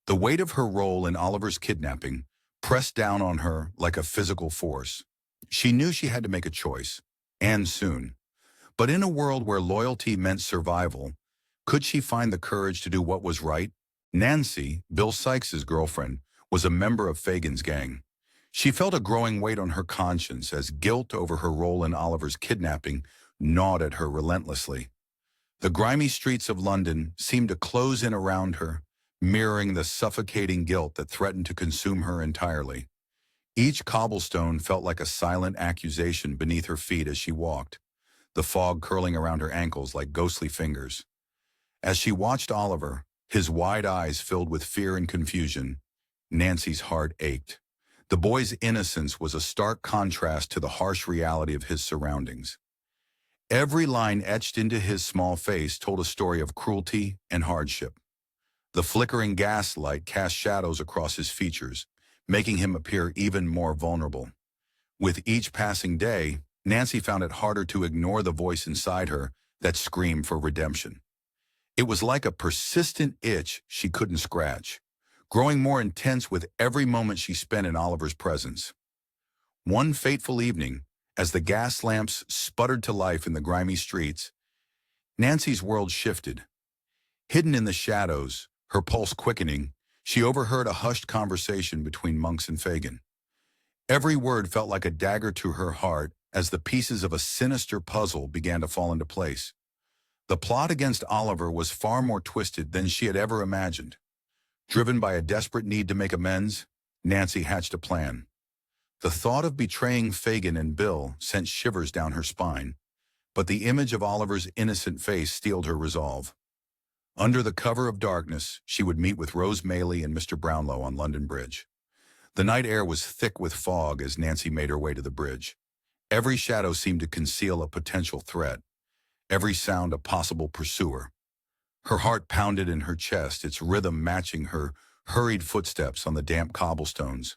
The weight of her role in Oliver's kidnapping pressed down on her like a physical force. She knew she had to make a choice, and soon. But in a world where loyalty meant survival, could she find the courage to do what was right? Nancy, Bill Sykes's girlfriend, was a member of Fagin's gang. She felt a growing weight on her conscience as guilt over her role in Oliver's kidnapping gnawed at her relentlessly. The grimy streets of London seemed to close in around her, mirroring the suffocating guilt that threatened to consume her entirely. Each cobblestone felt like a silent accusation beneath her feet as she walked, the fog curling around her ankles like ghostly fingers. As she watched Oliver, his wide eyes filled with fear and confusion, Nancy's heart ached. The boy's innocence was a stark contrast to the harsh reality of his surroundings. Every line etched into his small face told a story of cruelty and hardship. The flickering gaslight cast shadows across his features, making him appear even more vulnerable. With each passing day, Nancy found it harder to ignore the voice inside her that screamed for redemption. It was like a persistent itch she couldn't scratch, growing more intense with every moment she spent in Oliver's presence. One fateful evening, as the gas lamps sputtered to life in the grimy streets, Nancy's world shifted. Hidden in the shadows, her pulse quickening, she overheard a hushed conversation between Monks and Fagin. Every word felt like a dagger to her heart as the pieces of a sinister puzzle began to fall into place. The plot against Oliver was far more twisted than she had ever imagined. Driven by a desperate need to make amends, Nancy hatched a plan. The thought of betraying Fagin and Bill sent shivers down her spine, but the image of Oliver's innocent face steeled her resolve. Under the cover of darkness, she would meet with Rose Maylie and Mr. Brownlow on London Bridge. The night air was thick with fog as Nancy made her way to the bridge. Every shadow seemed to conceal a potential threat, every sound a possible pursuer. Her heart pounded in her chest, its rhythm matching her hurried footsteps on the damp cobblestones.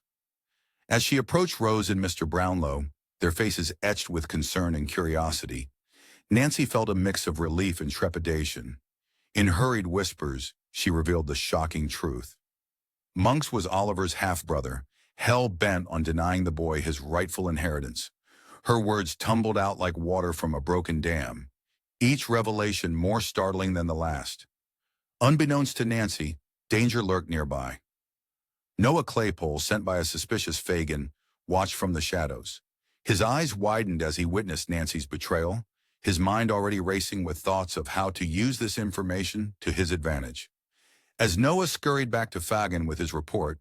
As she approached Rose and Mr. Brownlow, their faces etched with concern and curiosity, Nancy felt a mix of relief and trepidation. In hurried whispers, she revealed the shocking truth. Monks was Oliver's half-brother, hell-bent on denying the boy his rightful inheritance. Her words tumbled out like water from a broken dam, each revelation more startling than the last. Unbeknownst to Nancy, danger lurked nearby. Noah Claypole, sent by a suspicious Fagin, watched from the shadows. His eyes widened as he witnessed Nancy's betrayal, his mind already racing with thoughts of how to use this information to his advantage. As Noah scurried back to Fagin with his report,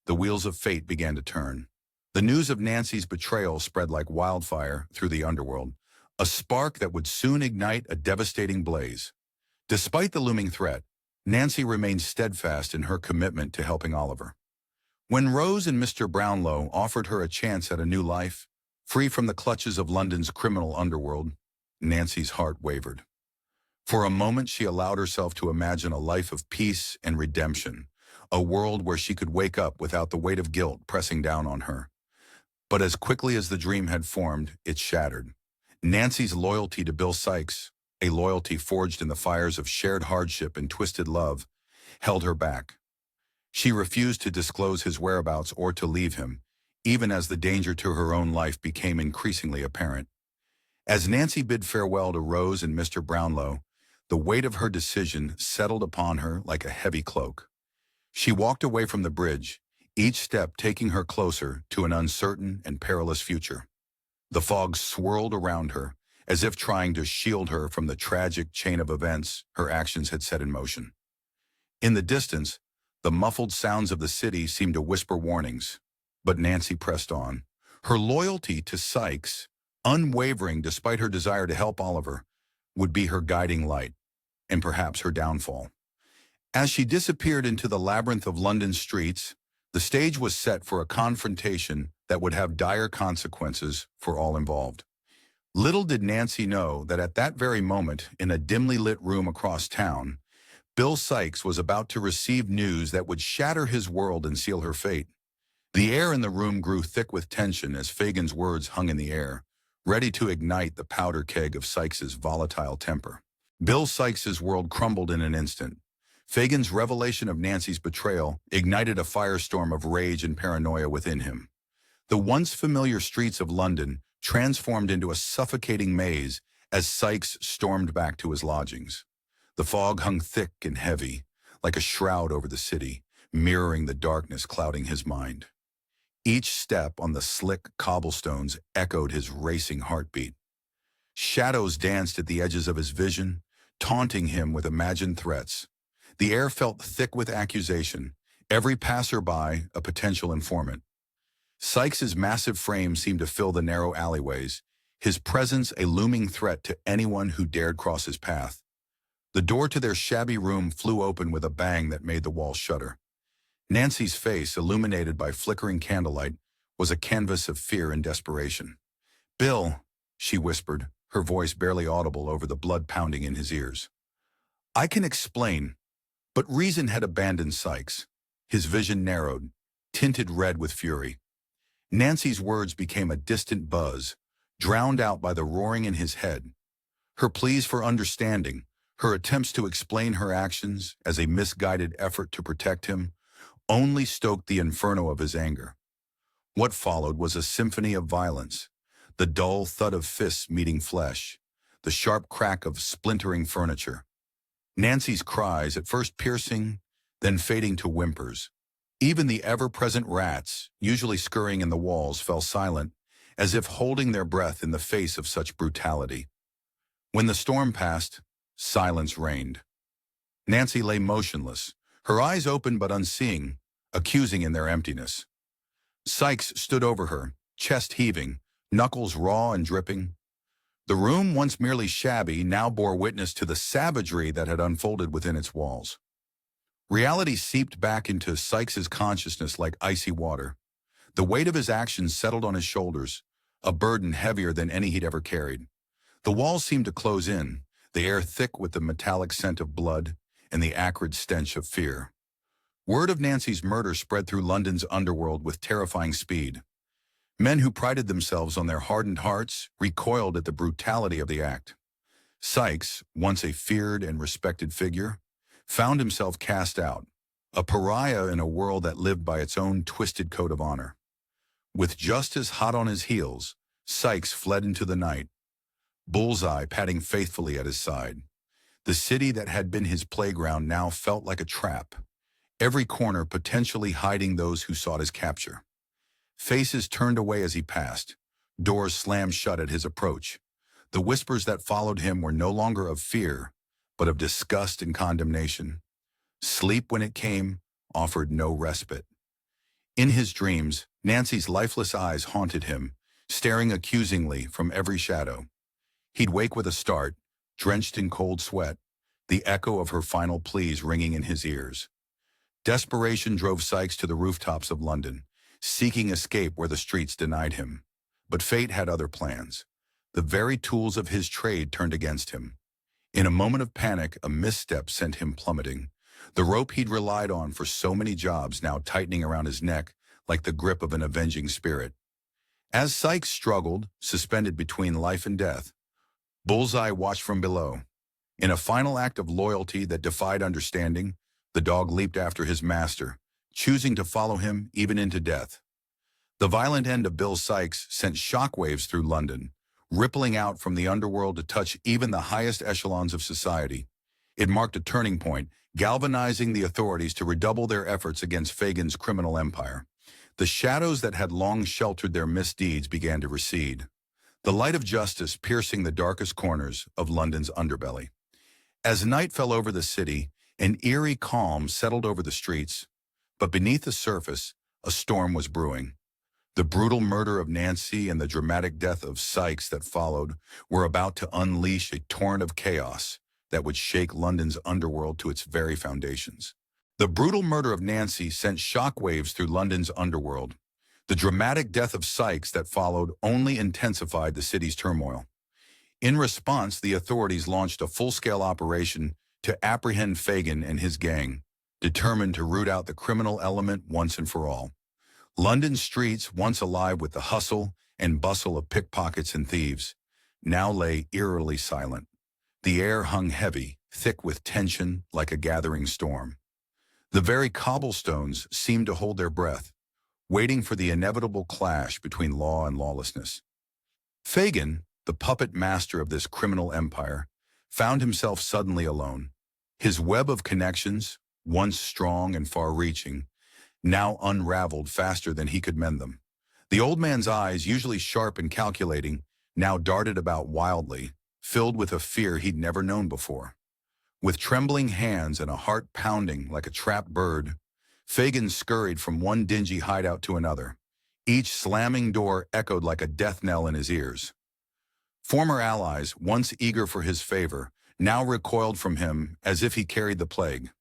the wheels of fate began to turn. The news of Nancy's betrayal spread like wildfire through the underworld, a spark that would soon ignite a devastating blaze. Despite the looming threat, Nancy remained steadfast in her commitment to helping Oliver. When Rose and Mr. Brownlow offered her a chance at a new life, free from the clutches of London's criminal underworld, Nancy's heart wavered. For a moment, she allowed herself to imagine a life of peace and redemption, a world where she could wake up without the weight of guilt pressing down on her. But as quickly as the dream had formed, it shattered. Nancy's loyalty to Bill Sikes, a loyalty forged in the fires of shared hardship and twisted love, held her back. She refused to disclose his whereabouts or to leave him, even as the danger to her own life became increasingly apparent. As Nancy bid farewell to Rose and Mr. Brownlow, the weight of her decision settled upon her like a heavy cloak. She walked away from the bridge, each step taking her closer to an uncertain and perilous future. The fog swirled around her, as if trying to shield her from the tragic chain of events her actions had set in motion. In the distance, the muffled sounds of the city seemed to whisper warnings, but Nancy pressed on. Her loyalty to Sikes, unwavering despite her desire to help Oliver, would be her guiding light, and perhaps her downfall. As she disappeared into the labyrinth of London streets, the stage was set for a confrontation that would have dire consequences for all involved. Little did Nancy know that at that very moment, in a dimly lit room across town, Bill Sikes was about to receive news that would shatter his world and seal her fate. The air in the room grew thick with tension as Fagin's words hung in the air, ready to ignite the powder keg of Sikes's volatile temper. Bill Sikes's world crumbled in an instant. Fagin's revelation of Nancy's betrayal ignited a firestorm of rage and paranoia within him. The once familiar streets of London transformed into a suffocating maze as Sikes stormed back to his lodgings. The fog hung thick and heavy, like a shroud over the city, mirroring the darkness clouding his mind. Each step on the slick cobblestones echoed his racing heartbeat. Shadows danced at the edges of his vision, taunting him with imagined threats. The air felt thick with accusation, every passerby a potential informant. Sikes's massive frame seemed to fill the narrow alleyways, his presence a looming threat to anyone who dared cross his path. The door to their shabby room flew open with a bang that made the walls shudder. Nancy's face, illuminated by flickering candlelight, was a canvas of fear and desperation. "Bill," she whispered, her voice barely audible over the blood pounding in his ears. "I can explain." But reason had abandoned Sikes. His vision narrowed, tinted red with fury. Nancy's words became a distant buzz, drowned out by the roaring in his head. Her pleas for understanding, her attempts to explain her actions as a misguided effort to protect him, only stoked the inferno of his anger. What followed was a symphony of violence, the dull thud of fists meeting flesh, the sharp crack of splintering furniture. Nancy's cries, at first piercing, then fading to whimpers. Even the ever-present rats, usually scurrying in the walls, fell silent, as if holding their breath in the face of such brutality. When the storm passed, silence reigned. Nancy lay motionless, her eyes open but unseeing, accusing in their emptiness. Sykes stood over her, chest heaving, knuckles raw and dripping. The room, once merely shabby, now bore witness to the savagery that had unfolded within its walls. Reality seeped back into Sykes's consciousness like icy water. The weight of his actions settled on his shoulders, a burden heavier than any he'd ever carried. The walls seemed to close in, the air thick with the metallic scent of blood and the acrid stench of fear. Word of Nancy's murder spread through London's underworld with terrifying speed. Men who prided themselves on their hardened hearts recoiled at the brutality of the act. Sykes, once a feared and respected figure, found himself cast out, a pariah in a world that lived by its own twisted code of honor. With justice hot on his heels, Sykes fled into the night, Bullseye padding faithfully at his side. The city that had been his playground now felt like a trap, every corner potentially hiding those who sought his capture. Faces turned away as he passed, doors slammed shut at his approach. The whispers that followed him were no longer of fear, but of disgust and condemnation. Sleep, when it came, offered no respite. In his dreams, Nancy's lifeless eyes haunted him, staring accusingly from every shadow. He'd wake with a start, drenched in cold sweat, the echo of her final pleas ringing in his ears. Desperation drove Sykes to the rooftops of London, seeking escape where the streets denied him. But fate had other plans. The very tools of his trade turned against him. In a moment of panic, a misstep sent him plummeting. The rope he'd relied on for so many jobs now tightening around his neck like the grip of an avenging spirit. As Sykes struggled, suspended between life and death, Bullseye watched from below. In a final act of loyalty that defied understanding, the dog leaped after his master, choosing to follow him even into death. The violent end of Bill Sykes sent shockwaves through London, rippling out from the underworld to touch even the highest echelons of society. It marked a turning point, galvanizing the authorities to redouble their efforts against Fagin's criminal empire. The shadows that had long sheltered their misdeeds began to recede, the light of justice piercing the darkest corners of London's underbelly. As night fell over the city, an eerie calm settled over the streets, but beneath the surface, a storm was brewing. The brutal murder of Nancy and the dramatic death of Sykes that followed were about to unleash a torrent of chaos that would shake London's underworld to its very foundations. The brutal murder of Nancy sent shockwaves through London's underworld. The dramatic death of Sykes that followed only intensified the city's turmoil. In response, the authorities launched a full-scale operation to apprehend Fagin and his gang, determined to root out the criminal element once and for all. London's streets, once alive with the hustle and bustle of pickpockets and thieves, now lay eerily silent. The air hung heavy, thick with tension like a gathering storm. The very cobblestones seemed to hold their breath, waiting for the inevitable clash between law and lawlessness. Fagin, the puppet master of this criminal empire, found himself suddenly alone. His web of connections, once strong and far-reaching, now unraveled faster than he could mend them. The old man's eyes, usually sharp and calculating, now darted about wildly, filled with a fear he'd never known before. With trembling hands and a heart pounding like a trapped bird, Fagin scurried from one dingy hideout to another. Each slamming door echoed like a death knell in his ears. Former allies, once eager for his favor, now recoiled from him as if he carried the plague.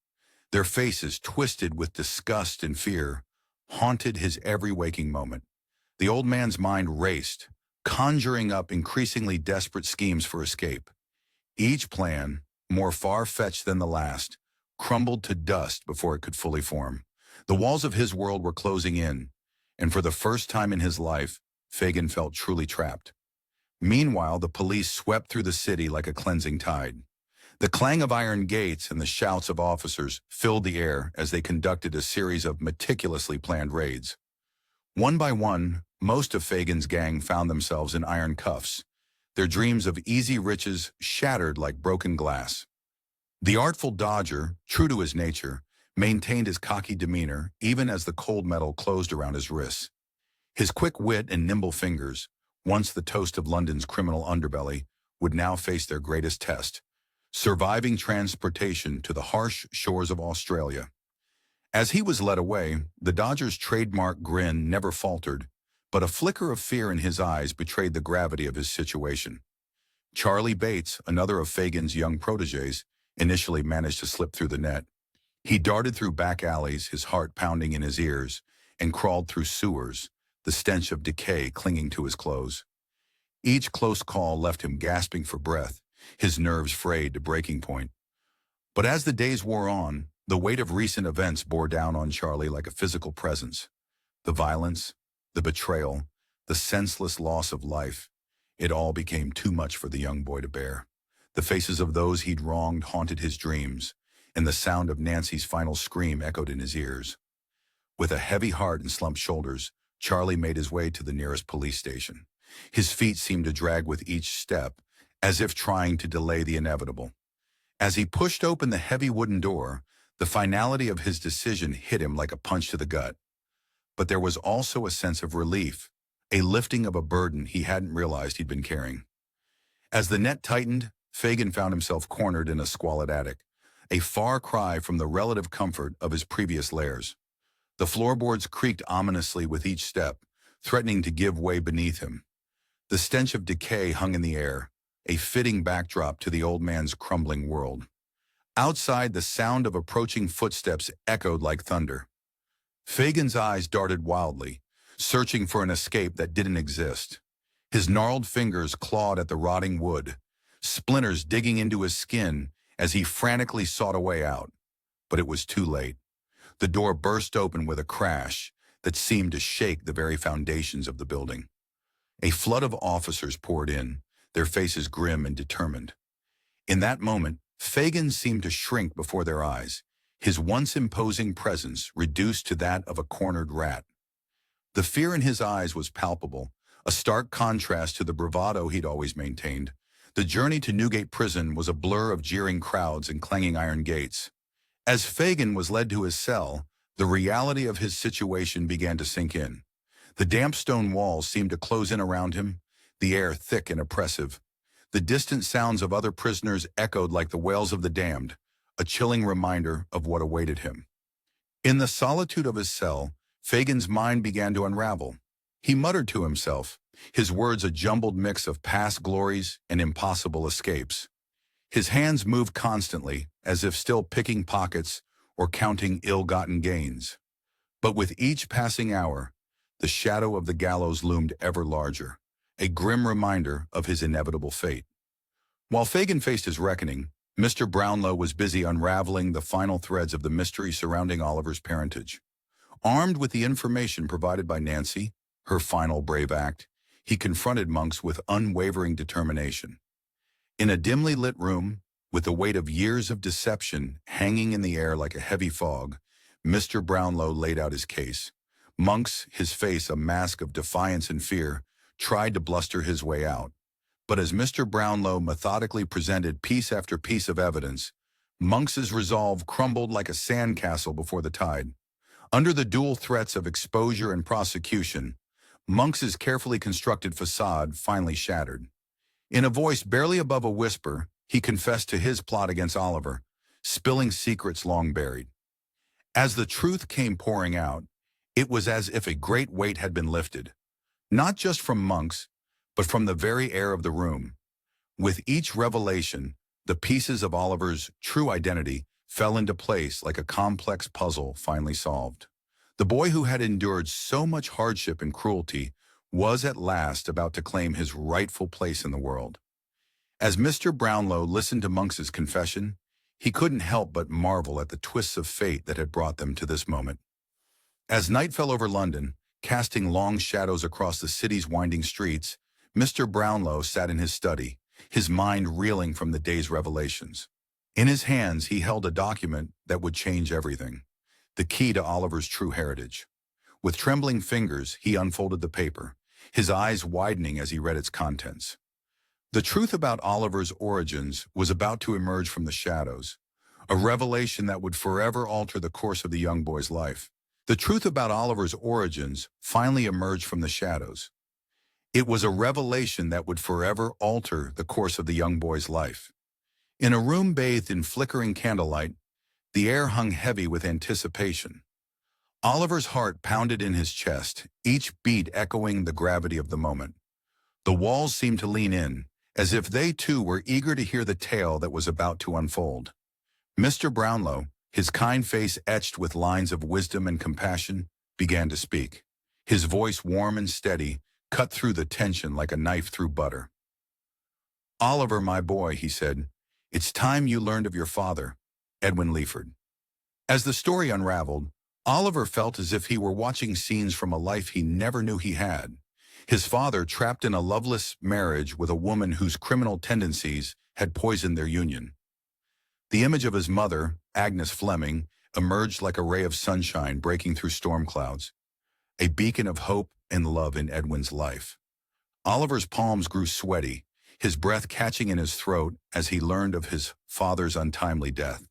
Their faces, twisted with disgust and fear, haunted his every waking moment. The old man's mind raced, conjuring up increasingly desperate schemes for escape. Each plan, more far-fetched than the last, crumbled to dust before it could fully form. The walls of his world were closing in, and for the first time in his life, Fagin felt truly trapped. Meanwhile, the police swept through the city like a cleansing tide. The clang of iron gates and the shouts of officers filled the air as they conducted a series of meticulously planned raids. One by one, most of Fagin's gang found themselves in iron cuffs, their dreams of easy riches shattered like broken glass. The artful dodger, true to his nature, maintained his cocky demeanor even as the cold metal closed around his wrists. His quick wit and nimble fingers, once the toast of London's criminal underbelly, would now face their greatest test, surviving transportation to the harsh shores of Australia. As he was led away, the Dodger's trademark grin never faltered, but a flicker of fear in his eyes betrayed the gravity of his situation. Charlie Bates, another of Fagin's young protégés, initially managed to slip through the net. He darted through back alleys, his heart pounding in his ears, and crawled through sewers, the stench of decay clinging to his clothes. Each close call left him gasping for breath, his nerves frayed to breaking point. But as the days wore on, the weight of recent events bore down on Charlie like a physical presence. The violence, the betrayal, the senseless loss of life, it all became too much for the young boy to bear. The faces of those he'd wronged haunted his dreams, and the sound of Nancy's final scream echoed in his ears. With a heavy heart and slumped shoulders, Charlie made his way to the nearest police station. His feet seemed to drag with each step, as if trying to delay the inevitable. As he pushed open the heavy wooden door, the finality of his decision hit him like a punch to the gut. But there was also a sense of relief, a lifting of a burden he hadn't realized he'd been carrying. As the net tightened, Fagin found himself cornered in a squalid attic, a far cry from the relative comfort of his previous lairs. The floorboards creaked ominously with each step, threatening to give way beneath him. The stench of decay hung in the air, a fitting backdrop to the old man's crumbling world. Outside, the sound of approaching footsteps echoed like thunder. Fagin's eyes darted wildly, searching for an escape that didn't exist. His gnarled fingers clawed at the rotting wood, splinters digging into his skin as he frantically sought a way out. But it was too late. The door burst open with a crash that seemed to shake the very foundations of the building. A flood of officers poured in, their faces grim and determined. In that moment, Fagin seemed to shrink before their eyes, his once imposing presence reduced to that of a cornered rat. The fear in his eyes was palpable, a stark contrast to the bravado he'd always maintained. The journey to Newgate Prison was a blur of jeering crowds and clanging iron gates. As Fagin was led to his cell, the reality of his situation began to sink in. The damp stone walls seemed to close in around him, the air thick and oppressive. The distant sounds of other prisoners echoed like the wails of the damned, a chilling reminder of what awaited him. In the solitude of his cell, Fagin's mind began to unravel. He muttered to himself, his words a jumbled mix of past glories and impossible escapes. His hands moved constantly, as if still picking pockets or counting ill-gotten gains. But with each passing hour, the shadow of the gallows loomed ever larger, a grim reminder of his inevitable fate. While Fagin faced his reckoning, Mr. Brownlow was busy unraveling the final threads of the mystery surrounding Oliver's parentage. Armed with the information provided by Nancy, her final brave act, he confronted Monks with unwavering determination. In a dimly lit room, with the weight of years of deception hanging in the air like a heavy fog, Mr. Brownlow laid out his case. Monks, his face a mask of defiance and fear, tried to bluster his way out. But as Mr. Brownlow methodically presented piece after piece of evidence, Monks's resolve crumbled like a sandcastle before the tide. Under the dual threats of exposure and prosecution, Monks's carefully constructed facade finally shattered. In a voice barely above a whisper, he confessed to his plot against Oliver, spilling secrets long buried. As the truth came pouring out, it was as if a great weight had been lifted, not just from Monks, but from the very air of the room. With each revelation, the pieces of Oliver's true identity fell into place like a complex puzzle finally solved. The boy who had endured so much hardship and cruelty was at last about to claim his rightful place in the world. As Mr. Brownlow listened to Monks's confession, he couldn't help but marvel at the twists of fate that had brought them to this moment. As night fell over London, casting long shadows across the city's winding streets, Mr. Brownlow sat in his study, his mind reeling from the day's revelations. In his hands, he held a document that would change everything, the key to Oliver's true heritage. With trembling fingers, he unfolded the paper, his eyes widening as he read its contents. The truth about Oliver's origins was about to emerge from the shadows, a revelation that would forever alter the course of the young boy's life. The truth about Oliver's origins finally emerged from the shadows. It was a revelation that would forever alter the course of the young boy's life. In a room bathed in flickering candlelight, the air hung heavy with anticipation. Oliver's heart pounded in his chest, each beat echoing the gravity of the moment. The walls seemed to lean in, as if they too were eager to hear the tale that was about to unfold. Mr. Brownlow, his kind face etched with lines of wisdom and compassion, began to speak. His voice, warm and steady, cut through the tension like a knife through butter. "Oliver, my boy," he said, "it's time you learned of your father, Edwin Leaford." As the story unraveled, Oliver felt as if he were watching scenes from a life he never knew he had. His father trapped in a loveless marriage with a woman whose criminal tendencies had poisoned their union. The image of his mother, Agnes Fleming, emerged like a ray of sunshine breaking through storm clouds, a beacon of hope and love in Edwin's life. Oliver's palms grew sweaty, his breath catching in his throat as he learned of his father's untimely death.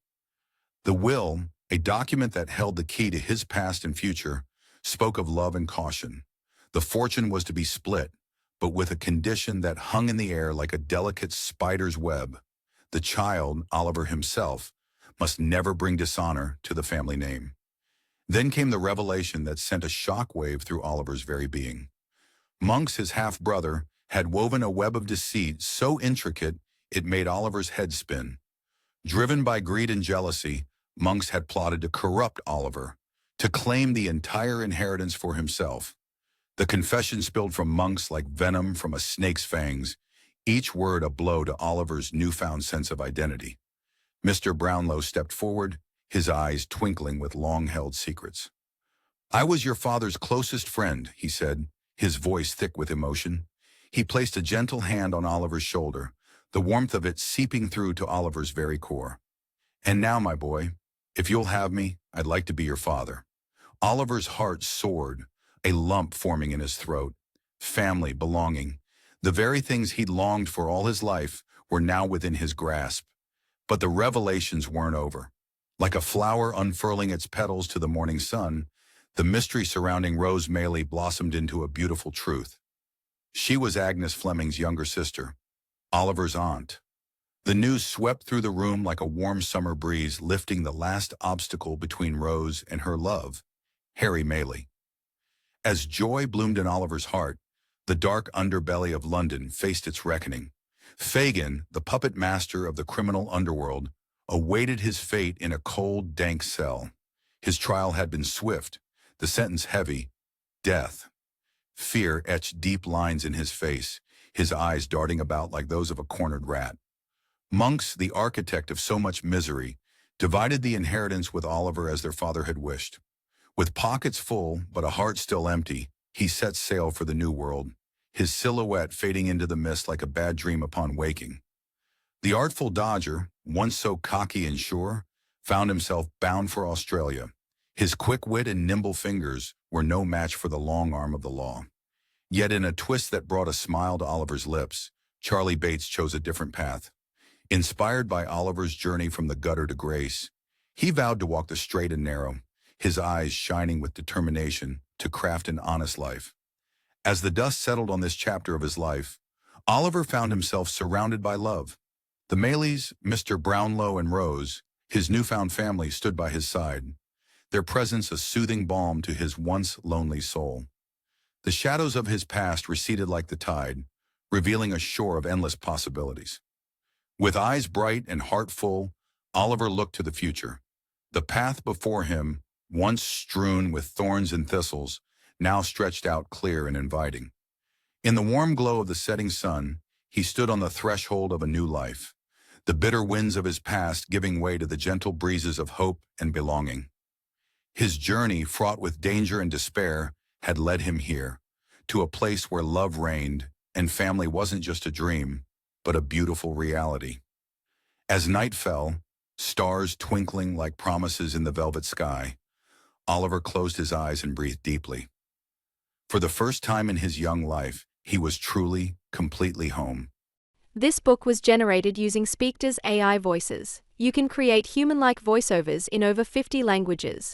The will, a document that held the key to his past and future, spoke of love and caution. The fortune was to be split, but with a condition that hung in the air like a delicate spider's web. The child, Oliver himself, must never bring dishonor to the family name. Then came the revelation that sent a shockwave through Oliver's very being. Monks, his half-brother, had woven a web of deceit so intricate it made Oliver's head spin. Driven by greed and jealousy, Monks had plotted to corrupt Oliver, to claim the entire inheritance for himself. The confession spilled from Monks like venom from a snake's fangs, each word a blow to Oliver's newfound sense of identity. Mr. Brownlow stepped forward, his eyes twinkling with long-held secrets. "I was your father's closest friend," he said, his voice thick with emotion. He placed a gentle hand on Oliver's shoulder, the warmth of it seeping through to Oliver's very core. "And now, my boy, if you'll have me, I'd like to be your father." Oliver's heart soared, a lump forming in his throat. Family, belonging, the very things he'd longed for all his life were now within his grasp. But the revelations weren't over. Like a flower unfurling its petals to the morning sun, the mystery surrounding Rose Maylie blossomed into a beautiful truth. She was Agnes Fleming's younger sister, Oliver's aunt. The news swept through the room like a warm summer breeze, lifting the last obstacle between Rose and her love, Harry Maylie. As joy bloomed in Oliver's heart, the dark underbelly of London faced its reckoning. Fagin, the puppet master of the criminal underworld, awaited his fate in a cold, dank cell. His trial had been swift, the sentence heavy: death. Fear etched deep lines in his face, his eyes darting about like those of a cornered rat. Monks, the architect of so much misery, divided the inheritance with Oliver as their father had wished. With pockets full, but a heart still empty, he set sail for the new world, his silhouette fading into the mist like a bad dream upon waking. The artful dodger, once so cocky and sure, found himself bound for Australia. His quick wit and nimble fingers were no match for the long arm of the law. Yet in a twist that brought a smile to Oliver's lips, Charlie Bates chose a different path. Inspired by Oliver's journey from the gutter to grace, he vowed to walk the straight and narrow, his eyes shining with determination to craft an honest life. As the dust settled on this chapter of his life, Oliver found himself surrounded by love. The Maylies, Mr. Brownlow and Rose, his newfound family, stood by his side, their presence a soothing balm to his once lonely soul. The shadows of his past receded like the tide, revealing a shore of endless possibilities. With eyes bright and heart full, Oliver looked to the future. The path before him, once strewn with thorns and thistles, now stretched out clear and inviting. In the warm glow of the setting sun, he stood on the threshold of a new life, the bitter winds of his past giving way to the gentle breezes of hope and belonging. His journey, fraught with danger and despair, had led him here, to a place where love reigned and family wasn't just a dream, but a beautiful reality. As night fell, stars twinkling like promises in the velvet sky, Oliver closed his eyes and breathed deeply. For the first time in his young life, he was truly, completely home. This book was generated using Spectre's AI voices. You can create human-like voiceovers in over 50 languages.